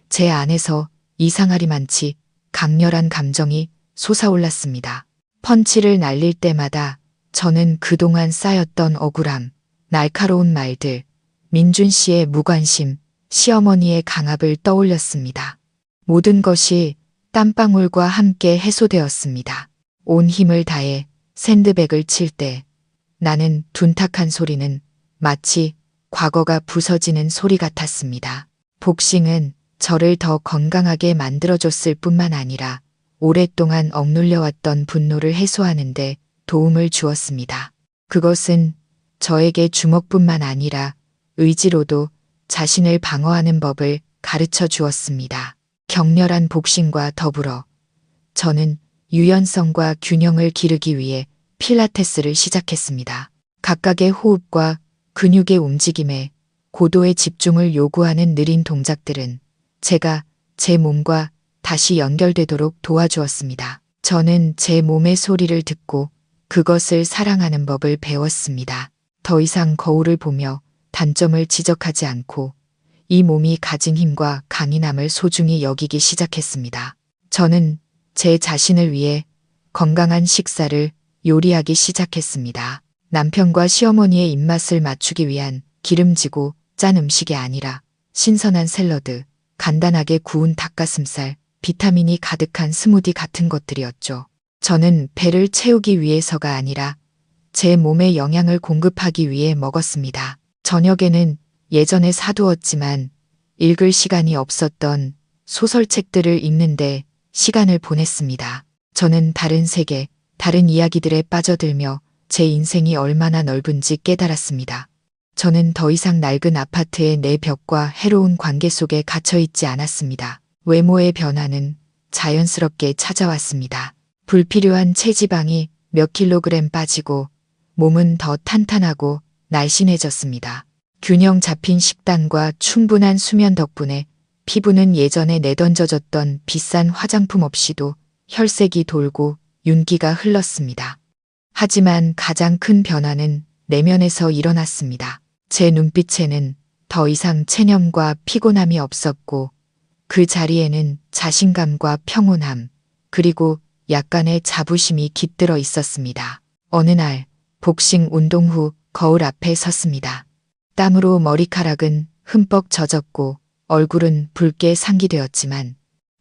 제 안에서 이상하리만치 강렬한 감정이 솟아올랐습니다. 펀치를 날릴 때마다 저는 그동안 쌓였던 억울함, 날카로운 말들, 민준 씨의 무관심, 시어머니의 강압을 떠올렸습니다. 모든 것이 땀방울과 함께 해소되었습니다. 온 힘을 다해 샌드백을 칠 때 나는 둔탁한 소리는 마치 과거가 부서지는 소리 같았습니다. 복싱은 저를 더 건강하게 만들어줬을 뿐만 아니라 오랫동안 억눌려왔던 분노를 해소하는데 도움을 주었습니다. 그것은 저에게 주먹뿐만 아니라 의지로도 자신을 방어하는 법을 가르쳐 주었습니다. 격렬한 복싱과 더불어 저는 유연성과 균형을 기르기 위해 필라테스를 시작했습니다. 각각의 호흡과 근육의 움직임에 고도의 집중을 요구하는 느린 동작들은 제가 제 몸과 다시 연결되도록 도와주었습니다. 저는 제 몸의 소리를 듣고 그것을 사랑하는 법을 배웠습니다. 더 이상 거울을 보며 단점을 지적하지 않고 이 몸이 가진 힘과 강인함을 소중히 여기기 시작했습니다. 저는 제 자신을 위해 건강한 식사를 요리하기 시작했습니다. 남편과 시어머니의 입맛을 맞추기 위한 기름지고 짠 음식이 아니라 신선한 샐러드, 간단하게 구운 닭가슴살, 비타민이 가득한 스무디 같은 것들이었죠. 저는 배를 채우기 위해서가 아니라 제 몸에 영양을 공급하기 위해 먹었습니다. 저녁에는 예전에 사두었지만 읽을 시간이 없었던 소설책들을 읽는데 시간을 보냈습니다. 저는 다른 세계, 다른 이야기들에 빠져들며 제 인생이 얼마나 넓은지 깨달았습니다. 저는 더 이상 낡은 아파트의 내 벽과 해로운 관계 속에 갇혀있지 않았습니다. 외모의 변화는 자연스럽게 찾아왔습니다. 불필요한 체지방이 몇 킬로그램 빠지고 몸은 더 탄탄하고 날씬해졌습니다. 균형 잡힌 식단과 충분한 수면 덕분에 피부는 예전에 내던져졌던 비싼 화장품 없이도 혈색이 돌고 윤기가 흘렀습니다. 하지만 가장 큰 변화는 내면에서 일어났습니다. 제 눈빛에는 더 이상 체념과 피곤함이 없었고 그 자리에는 자신감과 평온함, 그리고 약간의 자부심이 깃들어 있었습니다. 어느 날 복싱 운동 후 거울 앞에 섰습니다. 땀으로 머리카락은 흠뻑 젖었고 얼굴은 붉게 상기되었지만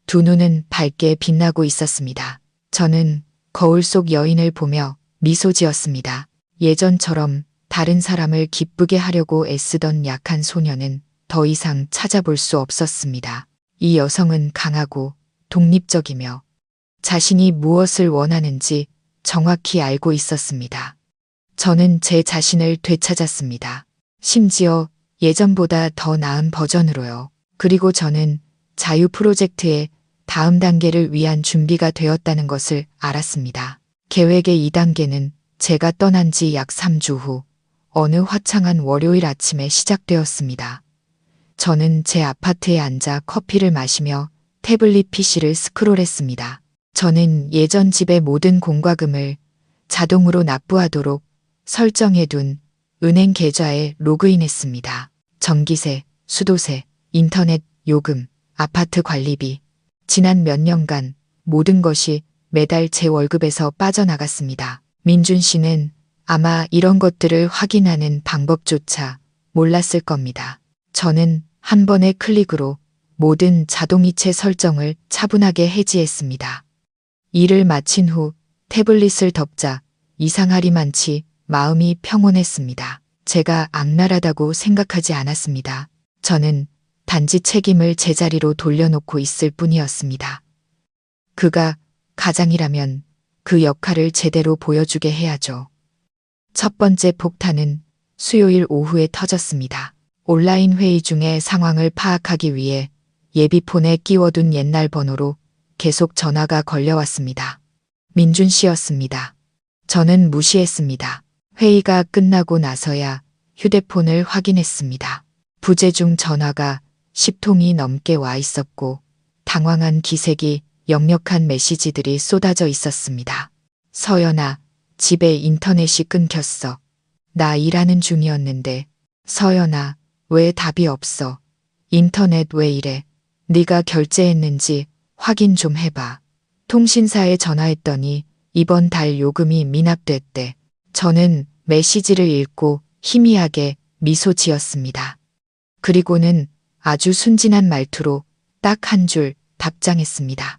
두 눈은 밝게 빛나고 있었습니다. 저는 거울 속 여인을 보며 미소 지었습니다. 예전처럼 다른 사람을 기쁘게 하려고 애쓰던 약한 소녀는 더 이상 찾아볼 수 없었습니다. 이 여성은 강하고 독립적이며 자신이 무엇을 원하는지 정확히 알고 있었습니다. 저는 제 자신을 되찾았습니다. 심지어 예전보다 더 나은 버전으로요. 그리고 저는 자유 프로젝트의 다음 단계를 위한 준비가 되었다는 것을 알았습니다. 계획의 2단계는 제가 떠난 지 약 3주 후 어느 화창한 월요일 아침에 시작되었습니다. 저는 제 아파트에 앉아 커피를 마시며 태블릿 PC를 스크롤했습니다. 저는 예전 집의 모든 공과금을 자동으로 납부하도록 설정해둔 은행 계좌에 로그인했습니다. 전기세, 수도세, 인터넷 요금, 아파트 관리비. 지난 몇 년간 모든 것이 매달 제 월급에서 빠져나갔습니다. 민준 씨는 아마 이런 것들을 확인하는 방법조차 몰랐을 겁니다. 저는 한 번의 클릭으로 모든 자동이체 설정을 차분하게 해지했습니다. 일을 마친 후 태블릿을 덮자 이상하리만치 마음이 평온했습니다. 제가 악랄하다고 생각하지 않았습니다. 저는 단지 책임을 제자리로 돌려놓고 있을 뿐이었습니다. 그가 가장이라면 그 역할을 제대로 보여주게 해야죠. 첫 번째 폭탄은 수요일 오후에 터졌습니다. 온라인 회의 중에 상황을 파악하기 위해 예비폰에 끼워둔 옛날 번호로 계속 전화가 걸려왔습니다. 민준 씨였습니다. 저는 무시했습니다. 회의가 끝나고 나서야 휴대폰을 확인했습니다. 부재중 전화가 10통이 넘게 와 있었고 당황한 기색이 역력한 메시지들이 쏟아져 있었습니다. 서연아, 집에 인터넷이 끊겼어. 나 일하는 중이었는데. 서연아, 왜 답이 없어? 인터넷 왜 이래? 네가 결제했는지 확인 좀 해봐. 통신사에 전화했더니 이번 달 요금이 미납됐대. 저는 메시지를 읽고 희미하게 미소 지었습니다. 그리고는 아주 순진한 말투로 딱 한 줄 답장했습니다.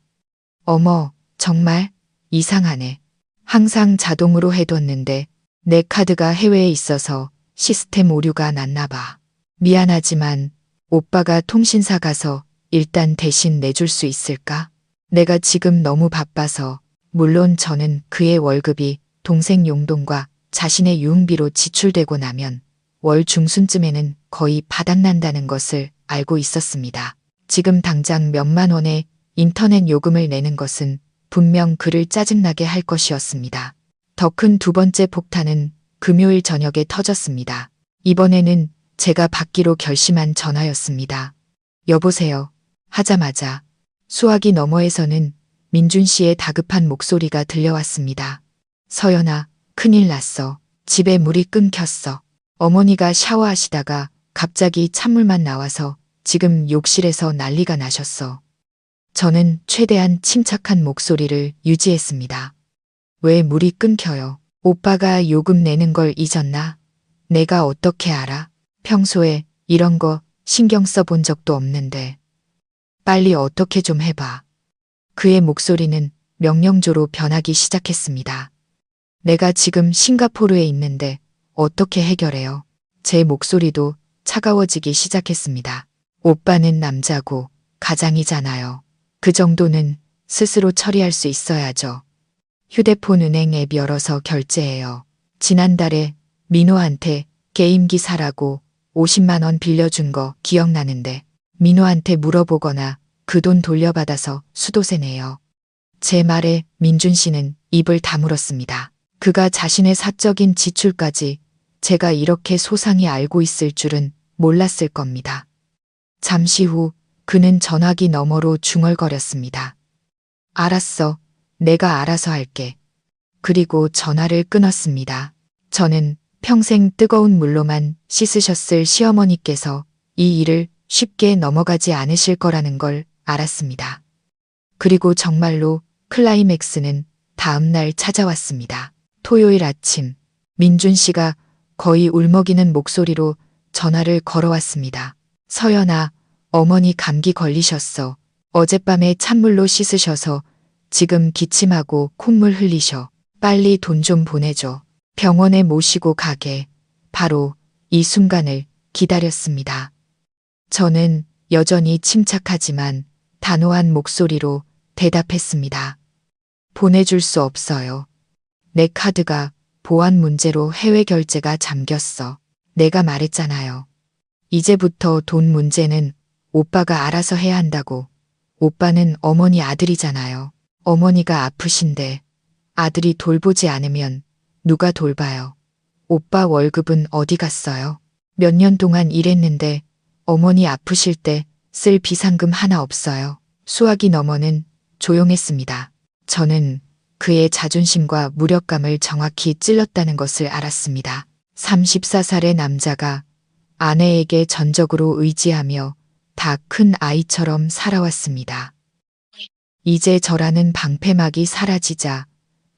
어머, 정말 이상하네. 항상 자동으로 해뒀는데 내 카드가 해외에 있어서 시스템 오류가 났나 봐. 미안하지만 오빠가 통신사 가서 일단 대신 내줄 수 있을까? 내가 지금 너무 바빠서. 물론 저는 그의 월급이 동생 용돈과 자신의 유흥비로 지출되고 나면 월 중순쯤에는 거의 바닥난다는 것을 알고 있었습니다. 지금 당장 몇만 원의 인터넷 요금을 내는 것은 분명 그를 짜증나게 할 것이었습니다. 더 큰 두 번째 폭탄은 금요일 저녁에 터졌습니다. 이번에는 제가 받기로 결심한 전화였습니다. 여보세요. 하자마자 수화기 너머에서는 민준 씨의 다급한 목소리가 들려왔습니다. 서연아, 큰일 났어. 집에 물이 끊겼어. 어머니가 샤워하시다가 갑자기 찬물만 나와서 지금 욕실에서 난리가 나셨어. 저는 최대한 침착한 목소리를 유지했습니다. 왜 물이 끊겨요? 오빠가 요금 내는 걸 잊었나? 내가 어떻게 알아? 평소에 이런 거 신경 써본 적도 없는데. 빨리 어떻게 좀 해봐. 그의 목소리는 명령조로 변하기 시작했습니다. 내가 지금 싱가포르에 있는데 어떻게 해결해요? 제 목소리도 차가워지기 시작했습니다. 오빠는 남자고 가장이잖아요. 그 정도는 스스로 처리할 수 있어야죠. 휴대폰 은행 앱 열어서 결제해요. 지난달에 민호한테 게임기 사라고 50만 원 빌려준 거 기억나는데 민호한테 물어보거나 그 돈 돌려받아서 수도세 내요. 제 말에 민준 씨는 입을 다물었습니다. 그가 자신의 사적인 지출까지 제가 이렇게 소상히 알고 있을 줄은 몰랐을 겁니다. 잠시 후 그는 전화기 너머로 중얼거렸습니다. 알았어. 내가 알아서 할게. 그리고 전화를 끊었습니다. 저는 평생 뜨거운 물로만 씻으셨을 시어머니께서 이 일을 쉽게 넘어가지 않으실 거라는 걸 알았습니다. 그리고 정말로 클라이맥스는 다음 날 찾아왔습니다. 토요일 아침, 민준 씨가 거의 울먹이는 목소리로 전화를 걸어왔습니다. 서연아, 어머니 감기 걸리셨어. 어젯밤에 찬물로 씻으셔서 지금 기침하고 콧물 흘리셔. 빨리 돈 좀 보내줘. 병원에 모시고 가게. 바로 이 순간을 기다렸습니다. 저는 여전히 침착하지만 단호한 목소리로 대답했습니다. 보내줄 수 없어요. 내 카드가 보안 문제로 해외 결제가 잠겼어. 내가 말했잖아요. 이제부터 돈 문제는 오빠가 알아서 해야 한다고. 오빠는 어머니 아들이잖아요. 어머니가 아프신데 아들이 돌보지 않으면 누가 돌봐요. 오빠 월급은 어디 갔어요? 몇 년 동안 일했는데 어머니 아프실 때 쓸 비상금 하나 없어요. 수화기 너머는 조용했습니다. 저는 그의 자존심과 무력감을 정확히 찔렀다는 것을 알았습니다. 34살의 남자가 아내에게 전적으로 의지하며 다 큰 아이처럼 살아왔습니다. 이제 저라는 방패막이 사라지자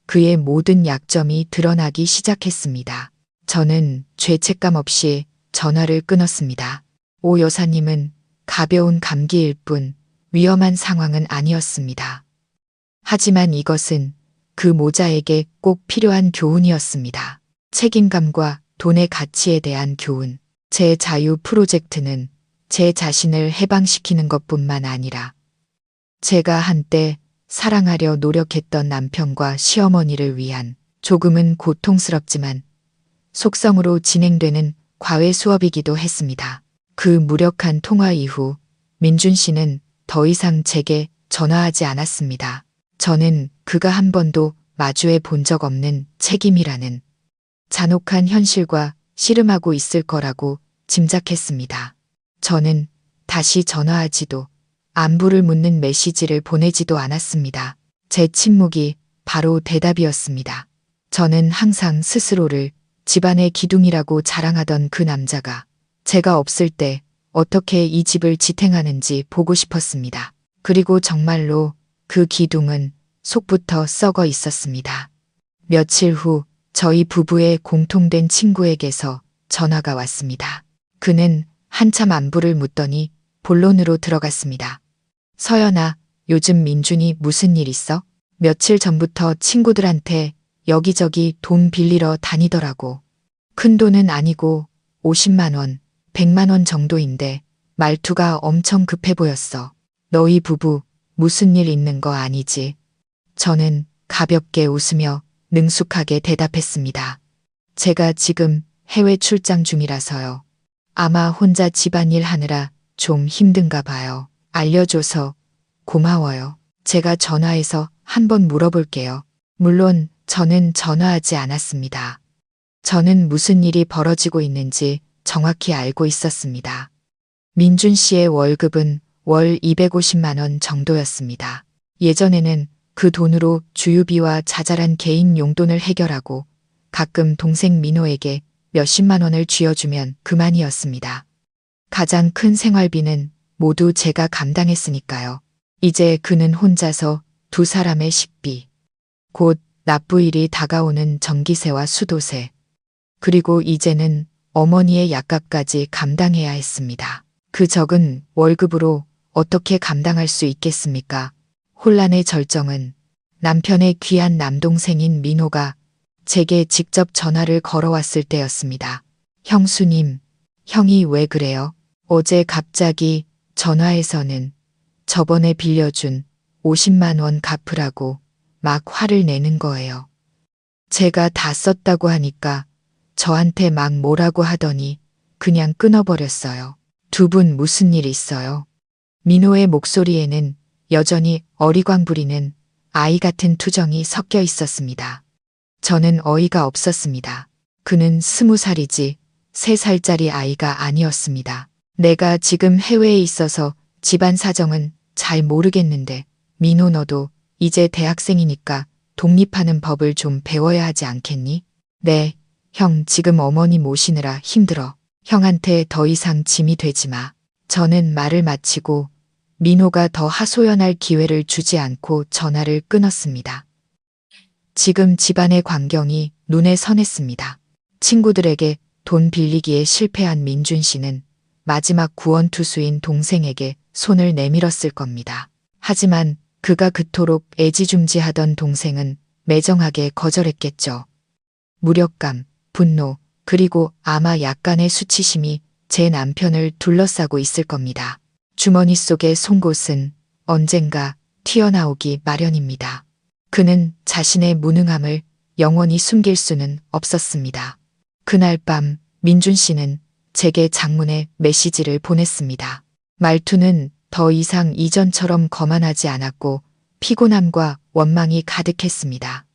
그의 모든 약점이 드러나기 시작했습니다. 저는 죄책감 없이 전화를 끊었습니다. 오 여사님은 가벼운 감기일 뿐 위험한 상황은 아니었습니다. 하지만 이것은 그 모자에게 꼭 필요한 교훈이었습니다. 책임감과 돈의 가치에 대한 교훈. 제 자유 프로젝트는 제 자신을 해방시키는 것뿐만 아니라 제가 한때 사랑하려 노력했던 남편과 시어머니를 위한 조금은 고통스럽지만 속성으로 진행되는 과외 수업이기도 했습니다. 그 무력한 통화 이후 민준 씨는 더 이상 제게 전화하지 않았습니다. 저는 그가 한 번도 마주해 본 적 없는 책임이라는 잔혹한 현실과 씨름하고 있을 거라고 짐작했습니다. 저는 다시 전화하지도 안부를 묻는 메시지를 보내지도 않았습니다. 제 침묵이 바로 대답이었습니다. 저는 항상 스스로를 집안의 기둥이라고 자랑하던 그 남자가 제가 없을 때 어떻게 이 집을 지탱하는지 보고 싶었습니다. 그리고 정말로 그 기둥은 속부터 썩어 있었습니다. 며칠 후 저희 부부의 공통된 친구에게서 전화가 왔습니다. 그는 한참 안부를 묻더니 본론으로 들어갔습니다. 서연아, 요즘 민준이 무슨 일 있어? 며칠 전부터 친구들한테 여기저기 돈 빌리러 다니더라고. 큰 돈은 아니고 50만 원, 100만 원 정도인데 말투가 엄청 급해 보였어. 너희 부부 무슨 일 있는 거 아니지? 저는 가볍게 웃으며 능숙하게 대답했습니다. 제가 지금 해외 출장 중이라서요. 아마 혼자 집안일 하느라 좀 힘든가 봐요. 알려줘서 고마워요. 제가 전화해서 한번 물어볼게요. 물론 저는 전화하지 않았습니다. 저는 무슨 일이 벌어지고 있는지 정확히 알고 있었습니다. 민준 씨의 월급은 월 250만 원 정도였습니다. 예전에는 그 돈으로 주유비와 자잘한 개인 용돈을 해결하고 가끔 동생 민호에게 몇십만 원을 쥐어주면 그만이었습니다. 가장 큰 생활비는 모두 제가 감당했으니까요. 이제 그는 혼자서 두 사람의 식비, 곧 납부일이 다가오는 전기세와 수도세, 그리고 이제는 어머니의 약값까지 감당해야 했습니다. 그 적은 월급으로 어떻게 감당할 수 있겠습니까? 혼란의 절정은 남편의 귀한 남동생인 민호가 제게 직접 전화를 걸어왔을 때였습니다. 형수님, 형이 왜 그래요? 어제 갑자기 전화해서는 저번에 빌려준 50만 원 갚으라고 막 화를 내는 거예요. 제가 다 썼다고 하니까 저한테 막 뭐라고 하더니 그냥 끊어버렸어요. 두 분 무슨 일 있어요? 민호의 목소리에는 여전히 어리광 부리는 아이 같은 투정이 섞여 있었습니다. 저는 어이가 없었습니다. 그는 20살이지 3살짜리 아이가 아니었습니다. 내가 지금 해외에 있어서 집안 사정은 잘 모르겠는데 민호 너도 이제 대학생이니까 독립하는 법을 좀 배워야 하지 않겠니? 네, 형 지금 어머니 모시느라 힘들어. 형한테 더 이상 짐이 되지 마. 저는 말을 마치고 민호가 더 하소연할 기회를 주지 않고 전화를 끊었습니다. 지금 집안의 광경이 눈에 선했습니다. 친구들에게 돈 빌리기에 실패한 민준 씨는 마지막 구원투수인 동생에게 손을 내밀었을 겁니다. 하지만 그가 그토록 애지중지하던 동생은 매정하게 거절했겠죠. 무력감, 분노, 그리고 아마 약간의 수치심이 제 남편을 둘러싸고 있을 겁니다. 주머니 속의 송곳은 언젠가 튀어나오기 마련입니다. 그는 자신의 무능함을 영원히 숨길 수는 없었습니다. 그날 밤 민준 씨는 제게 장문의 메시지를 보냈습니다. 말투는 더 이상 이전처럼 거만하지 않았고 피곤함과 원망이 가득했습니다.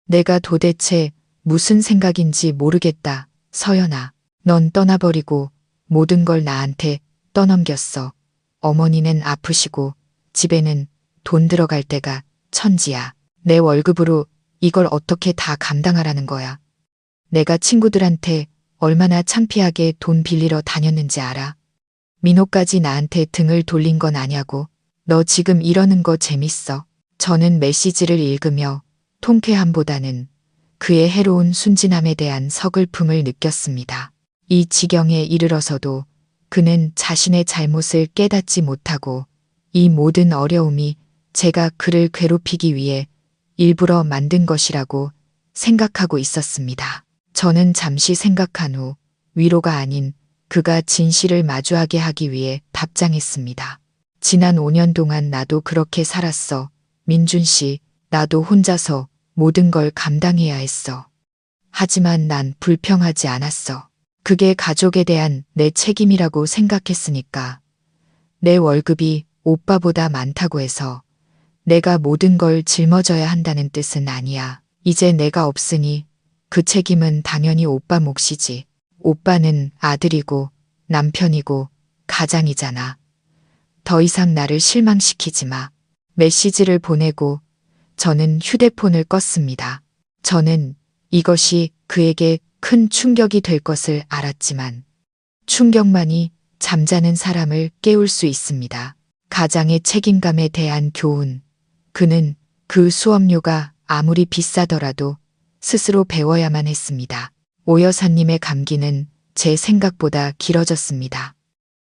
내가 도대체 무슨 생각인지 모르겠다. 서연아, 넌 떠나버리고 모든 걸 나한테 떠넘겼어. 어머니는 아프시고 집에는 돈 들어갈 때가 천지야. 내 월급으로 이걸 어떻게 다 감당하라는 거야. 내가 친구들한테 얼마나 창피하게 돈 빌리러 다녔는지 알아? 민호까지 나한테 등을 돌린 건 아냐고. 너 지금 이러는 거 재밌어. 저는 메시지를 읽으며 통쾌함보다는 그의 해로운 순진함에 대한 서글픔을 느꼈습니다. 이 지경에 이르러서도 그는 자신의 잘못을 깨닫지 못하고 이 모든 어려움이 제가 그를 괴롭히기 위해 일부러 만든 것이라고 생각하고 있었습니다. 저는 잠시 생각한 후 위로가 아닌 그가 진실을 마주하게 하기 위해 답장했습니다. 지난 5년 동안 나도 그렇게 살았어. 민준 씨, 나도 혼자서 모든 걸 감당해야 했어. 하지만 난 불평하지 않았어. 그게 가족에 대한 내 책임이라고 생각했으니까. 내 월급이 오빠보다 많다고 해서 내가 모든 걸 짊어져야 한다는 뜻은 아니야. 이제 내가 없으니 그 책임은 당연히 오빠 몫이지. 오빠는 아들이고 남편이고 가장이잖아. 더 이상 나를 실망시키지 마. 메시지를 보내고 저는 휴대폰을 껐습니다. 저는 이것이 그에게 큰 충격이 될 것을 알았지만 충격만이 잠자는 사람을 깨울 수 있습니다. 가장의 책임감에 대한 교훈. 그는 그 수업료가 아무리 비싸더라도 스스로 배워야만 했습니다. 오 여사님의 감기는 제 생각보다 길어졌습니다.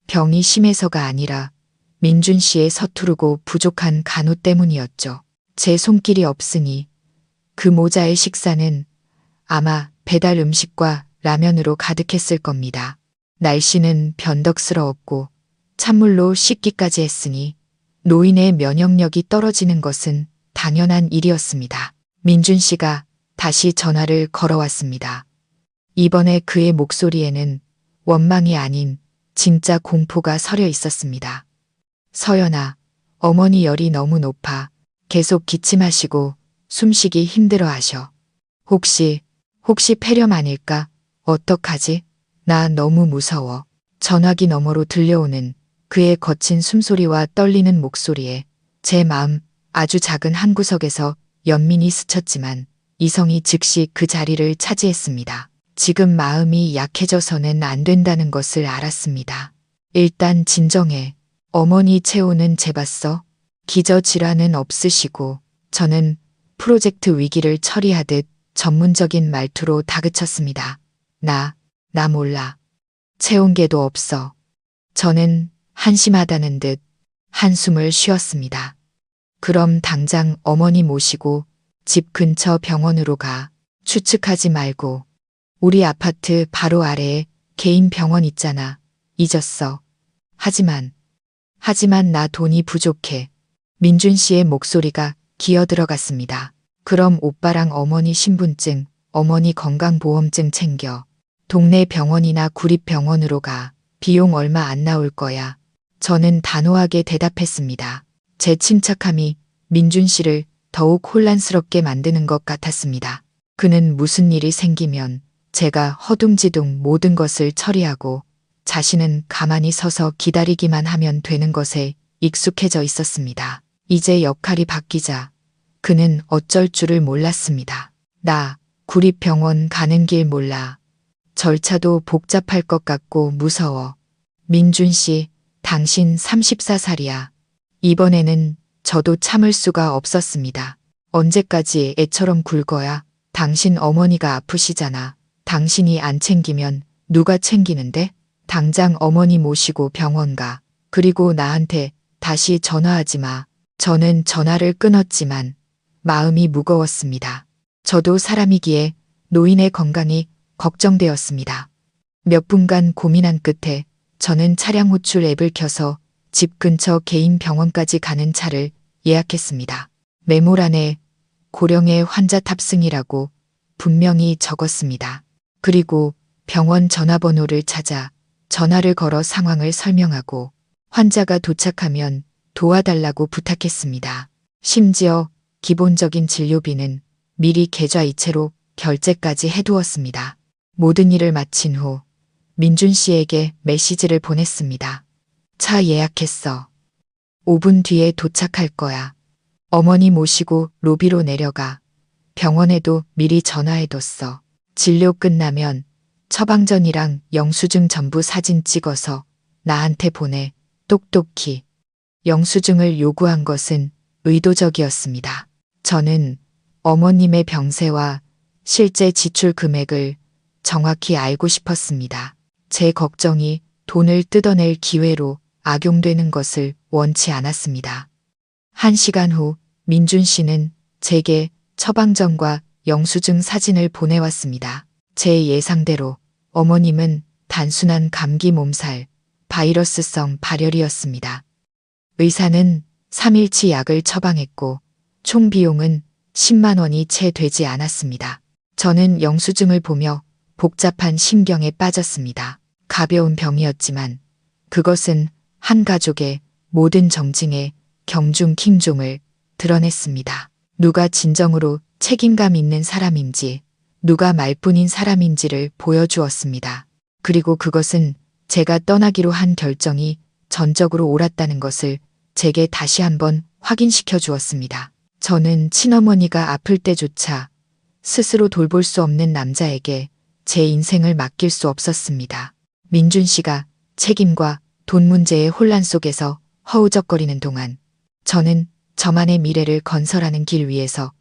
병이 심해서가 아니라 민준 씨의 서투르고 부족한 간호 때문이었죠. 제 손길이 없으니 그 모자의 식사는 아마 배달 음식과 라면으로 가득했을 겁니다. 날씨는 변덕스러웠고 찬물로 씻기까지 했으니 노인의 면역력이 떨어지는 것은 당연한 일이었습니다. 민준 씨가 다시 전화를 걸어왔습니다. 이번에 그의 목소리에는 원망이 아닌 진짜 공포가 서려 있었습니다. 서연아, 어머니 열이 너무 높아. 계속 기침하시고 숨쉬기 힘들어 하셔. 혹시 폐렴 아닐까? 어떡하지? 나 너무 무서워. 전화기 너머로 들려오는 그의 거친 숨소리와 떨리는 목소리에 제 마음 아주 작은 한 구석에서 연민이 스쳤지만 이성이 즉시 그 자리를 차지했습니다. 지금 마음이 약해져서는 안 된다는 것을 알았습니다. 일단 진정해. 어머니 체온은 재봤어? 기저질환은 없으시고. 저는 프로젝트 위기를 처리하듯 전문적인 말투로 다그쳤습니다. 나 몰라. 체온계도 없어. 저는 한심하다는 듯 한숨을 쉬었습니다. 그럼 당장 어머니 모시고 집 근처 병원으로 가. 추측하지 말고. 우리 아파트 바로 아래에 개인 병원 있잖아. 잊었어. 하지만 나 돈이 부족해. 민준 씨의 목소리가 기어 들어갔습니다. 그럼 오빠랑 어머니 신분증, 어머니 건강보험증 챙겨. 동네 병원이나 구립병원으로 가. 비용 얼마 안 나올 거야. 저는 단호하게 대답했습니다. 제 침착함이 민준 씨를 더욱 혼란스럽게 만드는 것 같았습니다. 그는 무슨 일이 생기면 제가 허둥지둥 모든 것을 처리하고 자신은 가만히 서서 기다리기만 하면 되는 것에 익숙해져 있었습니다. 이제 역할이 바뀌자 그는 어쩔 줄을 몰랐습니다. 나 구립병원 가는 길 몰라. 절차도 복잡할 것 같고 무서워. 민준 씨, 당신 34살이야. 이번에는 저도 참을 수가 없었습니다. 언제까지 애처럼 굴거야? 당신 어머니가 아프시잖아. 당신이 안 챙기면 누가 챙기는데? 당장 어머니 모시고 병원 가. 그리고 나한테 다시 전화하지 마. 저는 전화를 끊었지만 마음이 무거웠습니다. 저도 사람이기에 노인의 건강이 걱정되었습니다. 몇 분간 고민한 끝에 저는 차량 호출 앱을 켜서 집 근처 개인 병원까지 가는 차를 예약했습니다. 메모란에 고령의 환자 탑승이라고 분명히 적었습니다. 그리고 병원 전화번호를 찾아 전화를 걸어 상황을 설명하고 환자가 도착하면 도와달라고 부탁했습니다. 심지어 기본적인 진료비는 미리 계좌이체로 결제까지 해두었습니다. 모든 일을 마친 후 민준 씨에게 메시지를 보냈습니다. 차 예약했어. 5분 뒤에 도착할 거야. 어머니 모시고 로비로 내려가. 병원에도 미리 전화해뒀어. 진료 끝나면 처방전이랑 영수증 전부 사진 찍어서 나한테 보내. 똑똑히. 영수증을 요구한 것은 의도적이었습니다. 저는 어머님의 병세와 실제 지출 금액을 정확히 알고 싶었습니다. 제 걱정이 돈을 뜯어낼 기회로 악용되는 것을 원치 않았습니다. 1시간 후 민준 씨는 제게 처방전과 영수증 사진을 보내왔습니다. 제 예상대로 어머님은 단순한 감기 몸살, 바이러스성 발열이었습니다. 의사는 3일치 약을 처방했고 총 비용은 10만 원이 채 되지 않았습니다. 저는 영수증을 보며 복잡한 심경에 빠졌습니다. 가벼운 병이었지만 그것은 한 가족의 모든 정증에 경중킹종을 드러냈습니다. 누가 진정으로 책임감 있는 사람인지, 누가 말뿐인 사람인지를 보여주었습니다. 그리고 그것은 제가 떠나기로 한 결정이 전적으로 옳았다는 것을 제게 다시 한번 확인시켜 주었습니다. 저는 친어머니가 아플 때조차 스스로 돌볼 수 없는 남자에게 제 인생을 맡길 수 없었습니다. 민준 씨가 책임과 돈 문제의 혼란 속에서 허우적거리는 동안 저는 저만의 미래를 건설하는 길 위에서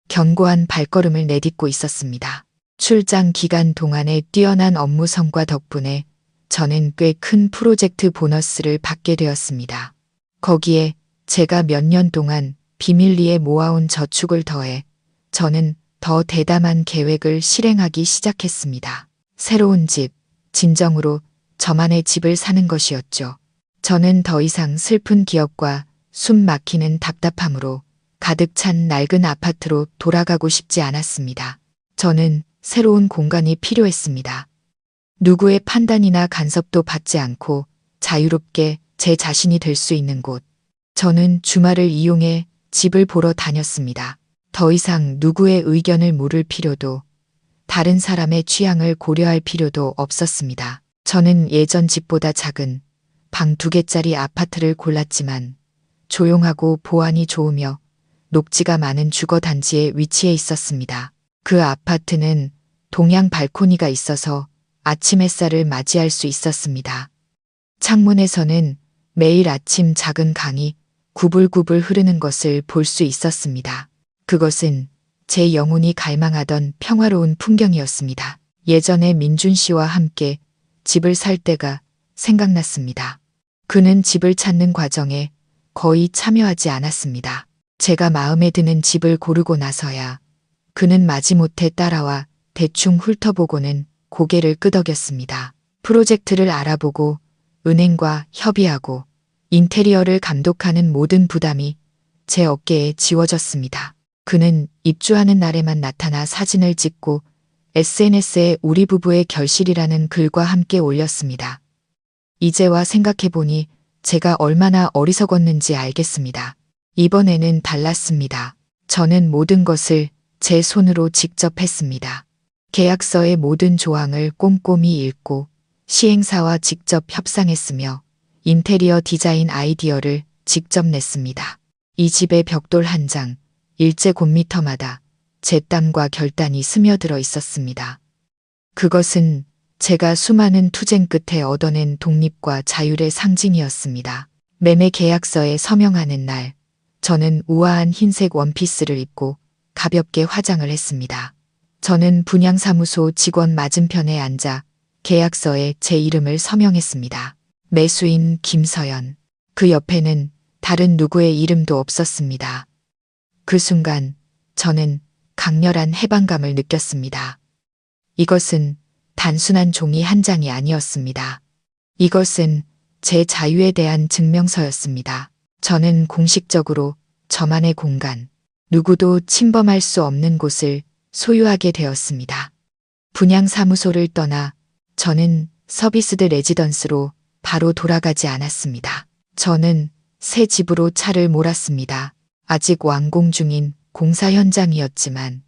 견고한 발걸음을 내딛고 있었습니다. 출장 기간 동안의 뛰어난 업무 성과 덕분에 저는 꽤 큰 프로젝트 보너스를 받게 되었습니다. 거기에 제가 몇 년 동안 비밀리에 모아온 저축을 더해 저는 더 대담한 계획을 실행하기 시작했습니다. 새로운 집, 진정으로 저만의 집을 사는 것이었죠. 저는 더 이상 슬픈 기억과 숨 막히는 답답함으로 가득 찬 낡은 아파트로 돌아가고 싶지 않았습니다. 저는 새로운 공간이 필요했습니다. 누구의 판단이나 간섭도 받지 않고 자유롭게 제 자신이 될 수 있는 곳. 저는 주말을 이용해 집을 보러 다녔습니다. 더 이상 누구의 의견을 물을 필요도, 다른 사람의 취향을 고려할 필요도 없었습니다. 저는 예전 집보다 작은 방 2개짜리 아파트를 골랐지만 조용하고 보안이 좋으며 녹지가 많은 주거단지에 위치해 있었습니다. 그 아파트는 동양 발코니가 있어서 아침 햇살을 맞이할 수 있었습니다. 창문에서는 매일 아침 작은 강이 구불구불 흐르는 것을 볼 수 있었습니다. 그것은 제 영혼이 갈망하던 평화로운 풍경이었습니다. 예전에 민준 씨와 함께 집을 살 때가 생각났습니다. 그는 집을 찾는 과정에 거의 참여하지 않았습니다. 제가 마음에 드는 집을 고르고 나서야 그는 마지못해 따라와 대충 훑어보고는 고개를 끄덕였습니다. 프로젝트를 알아보고 은행과 협의하고 인테리어를 감독하는 모든 부담이 제 어깨에 지워졌습니다. 그는 입주하는 날에만 나타나 사진을 찍고 SNS에 우리 부부의 결실이라는 글과 함께 올렸습니다. 이제와 생각해보니 제가 얼마나 어리석었는지 알겠습니다. 이번에는 달랐습니다. 저는 모든 것을 제 손으로 직접 했습니다. 계약서의 모든 조항을 꼼꼼히 읽고 시행사와 직접 협상했으며 인테리어 디자인 아이디어를 직접 냈습니다. 이 집의 벽돌 한 장, 일제 곱미터마다 제 땀과 결단이 스며들어 있었습니다. 그것은 제가 수많은 투쟁 끝에 얻어낸 독립과 자율의 상징이었습니다. 매매 계약서에 서명하는 날, 저는 우아한 흰색 원피스를 입고 가볍게 화장을 했습니다. 저는 분양사무소 직원 맞은편에 앉아 계약서에 제 이름을 서명했습니다. 매수인 김서연. 그 옆에는 다른 누구의 이름도 없었습니다. 그 순간 저는 강렬한 해방감을 느꼈습니다. 이것은 단순한 종이 한 장이 아니었습니다. 이것은 제 자유에 대한 증명서였습니다. 저는 공식적으로 저만의 공간, 누구도 침범할 수 없는 곳을 소유하게 되었습니다. 분양사무소를 떠나 저는 서비스드 레지던스로 바로 돌아가지 않았습니다. 저는 새 집으로 차를 몰았습니다. 아직 완공 중인 공사 현장이었지만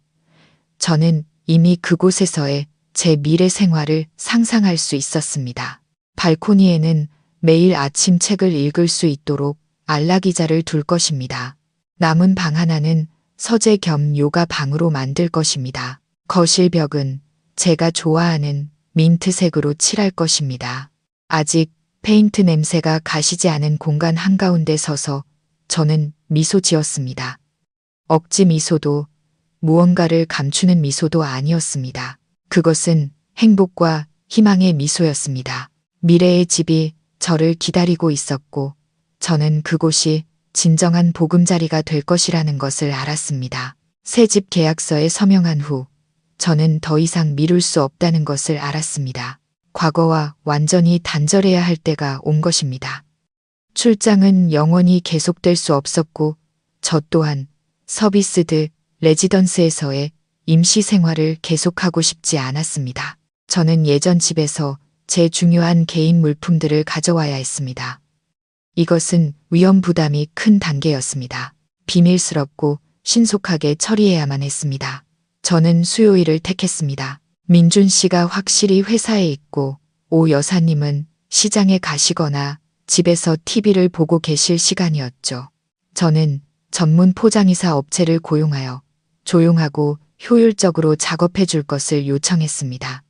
저는 이미 그곳에서의 제 미래 생활을 상상할 수 있었습니다. 발코니에는 매일 아침 책을 읽을 수 있도록 안락의자를 둘 것입니다. 남은 방 하나는 서재 겸 요가 방으로 만들 것입니다. 거실 벽은 제가 좋아하는 민트색으로 칠할 것입니다. 아직 페인트 냄새가 가시지 않은 공간 한가운데 서서 저는 미소 지었습니다. 억지 미소도 무언가를 감추는 미소도 아니었습니다. 그것은 행복과 희망의 미소였습니다. 미래의 집이 저를 기다리고 있었고 저는 그곳이 진정한 보금자리가 될 것이라는 것을 알았습니다. 새 집 계약서에 서명한 후 저는 더 이상 미룰 수 없다는 것을 알았습니다. 과거와 완전히 단절해야 할 때가 온 것입니다. 출장은 영원히 계속될 수 없었고 저 또한 서비스드 레지던스에서의 임시 생활을 계속하고 싶지 않았습니다. 저는 예전 집에서 제 중요한 개인 물품들을 가져와야 했습니다. 이것은 위험 부담이 큰 단계였습니다. 비밀스럽고 신속하게 처리해야만 했습니다. 저는 수요일을 택했습니다. 민준 씨가 확실히 회사에 있고 오 여사님은 시장에 가시거나 집에서 TV를 보고 계실 시간이었죠. 저는 전문 포장이사 업체를 고용하여 조용하고 효율적으로 작업해 줄 것을 요청했습니다.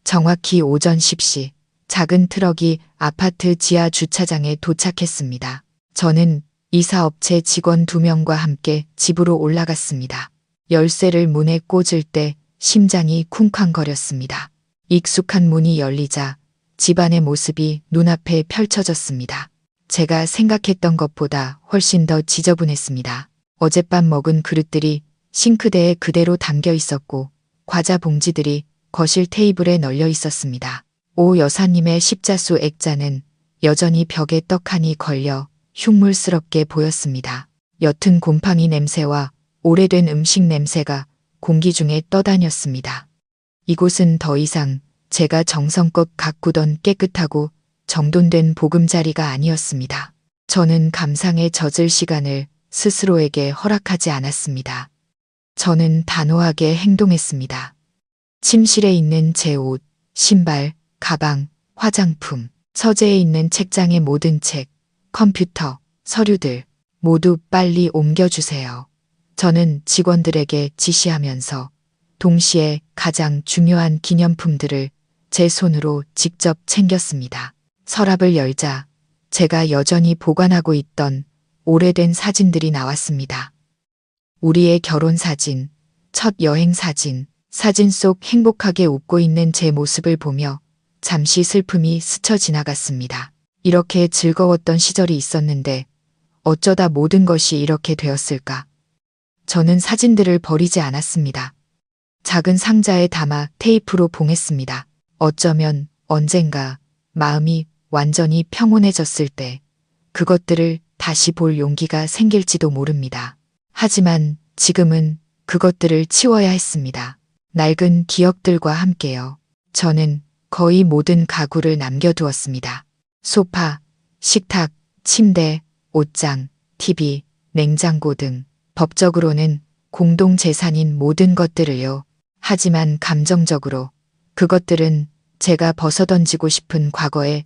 정확히 오전 10시 작은 트럭이 아파트 지하 주차장에 도착했습니다. 저는 이사업체 직원 2명과 함께 집으로 올라갔습니다. 열쇠를 문에 꽂을 때 심장이 쿵쾅거렸습니다. 익숙한 문이 열리자 집안의 모습이 눈앞에 펼쳐졌습니다. 제가 생각했던 것보다 훨씬 더 지저분했습니다. 어젯밤 먹은 그릇들이 싱크대에 그대로 담겨 있었고 과자 봉지들이 거실 테이블에 널려 있었습니다. 오 여사님의 십자수 액자는 여전히 벽에 떡하니 걸려 흉물스럽게 보였습니다. 옅은 곰팡이 냄새와 오래된 음식 냄새가 공기 중에 떠다녔습니다. 이곳은 더 이상 제가 정성껏 가꾸던 깨끗하고 정돈된 보금자리가 아니었습니다. 저는 감상에 젖을 시간을 스스로에게 허락하지 않았습니다. 저는 단호하게 행동했습니다. 침실에 있는 제 옷, 신발, 가방, 화장품, 서재에 있는 책장의 모든 책, 컴퓨터, 서류들 모두 빨리 옮겨주세요. 저는 직원들에게 지시하면서 동시에 가장 중요한 기념품들을 제 손으로 직접 챙겼습니다. 서랍을 열자 제가 여전히 보관하고 있던 오래된 사진들이 나왔습니다. 우리의 결혼 사진, 첫 여행 사진, 사진 속 행복하게 웃고 있는 제 모습을 보며 잠시 슬픔이 스쳐 지나갔습니다. 이렇게 즐거웠던 시절이 있었는데 어쩌다 모든 것이 이렇게 되었을까? 저는 사진들을 버리지 않았습니다. 작은 상자에 담아 테이프로 봉했습니다. 어쩌면 언젠가 마음이 완전히 평온해졌을 때 그것들을 다시 볼 용기가 생길지도 모릅니다. 하지만 지금은 그것들을 치워야 했습니다. 낡은 기억들과 함께요. 저는 거의 모든 가구를 남겨두었습니다. 소파, 식탁, 침대, 옷장, TV, 냉장고 등 법적으로는 공동재산인 모든 것들을요. 하지만 감정적으로 그것들은 제가 벗어던지고 싶은 과거의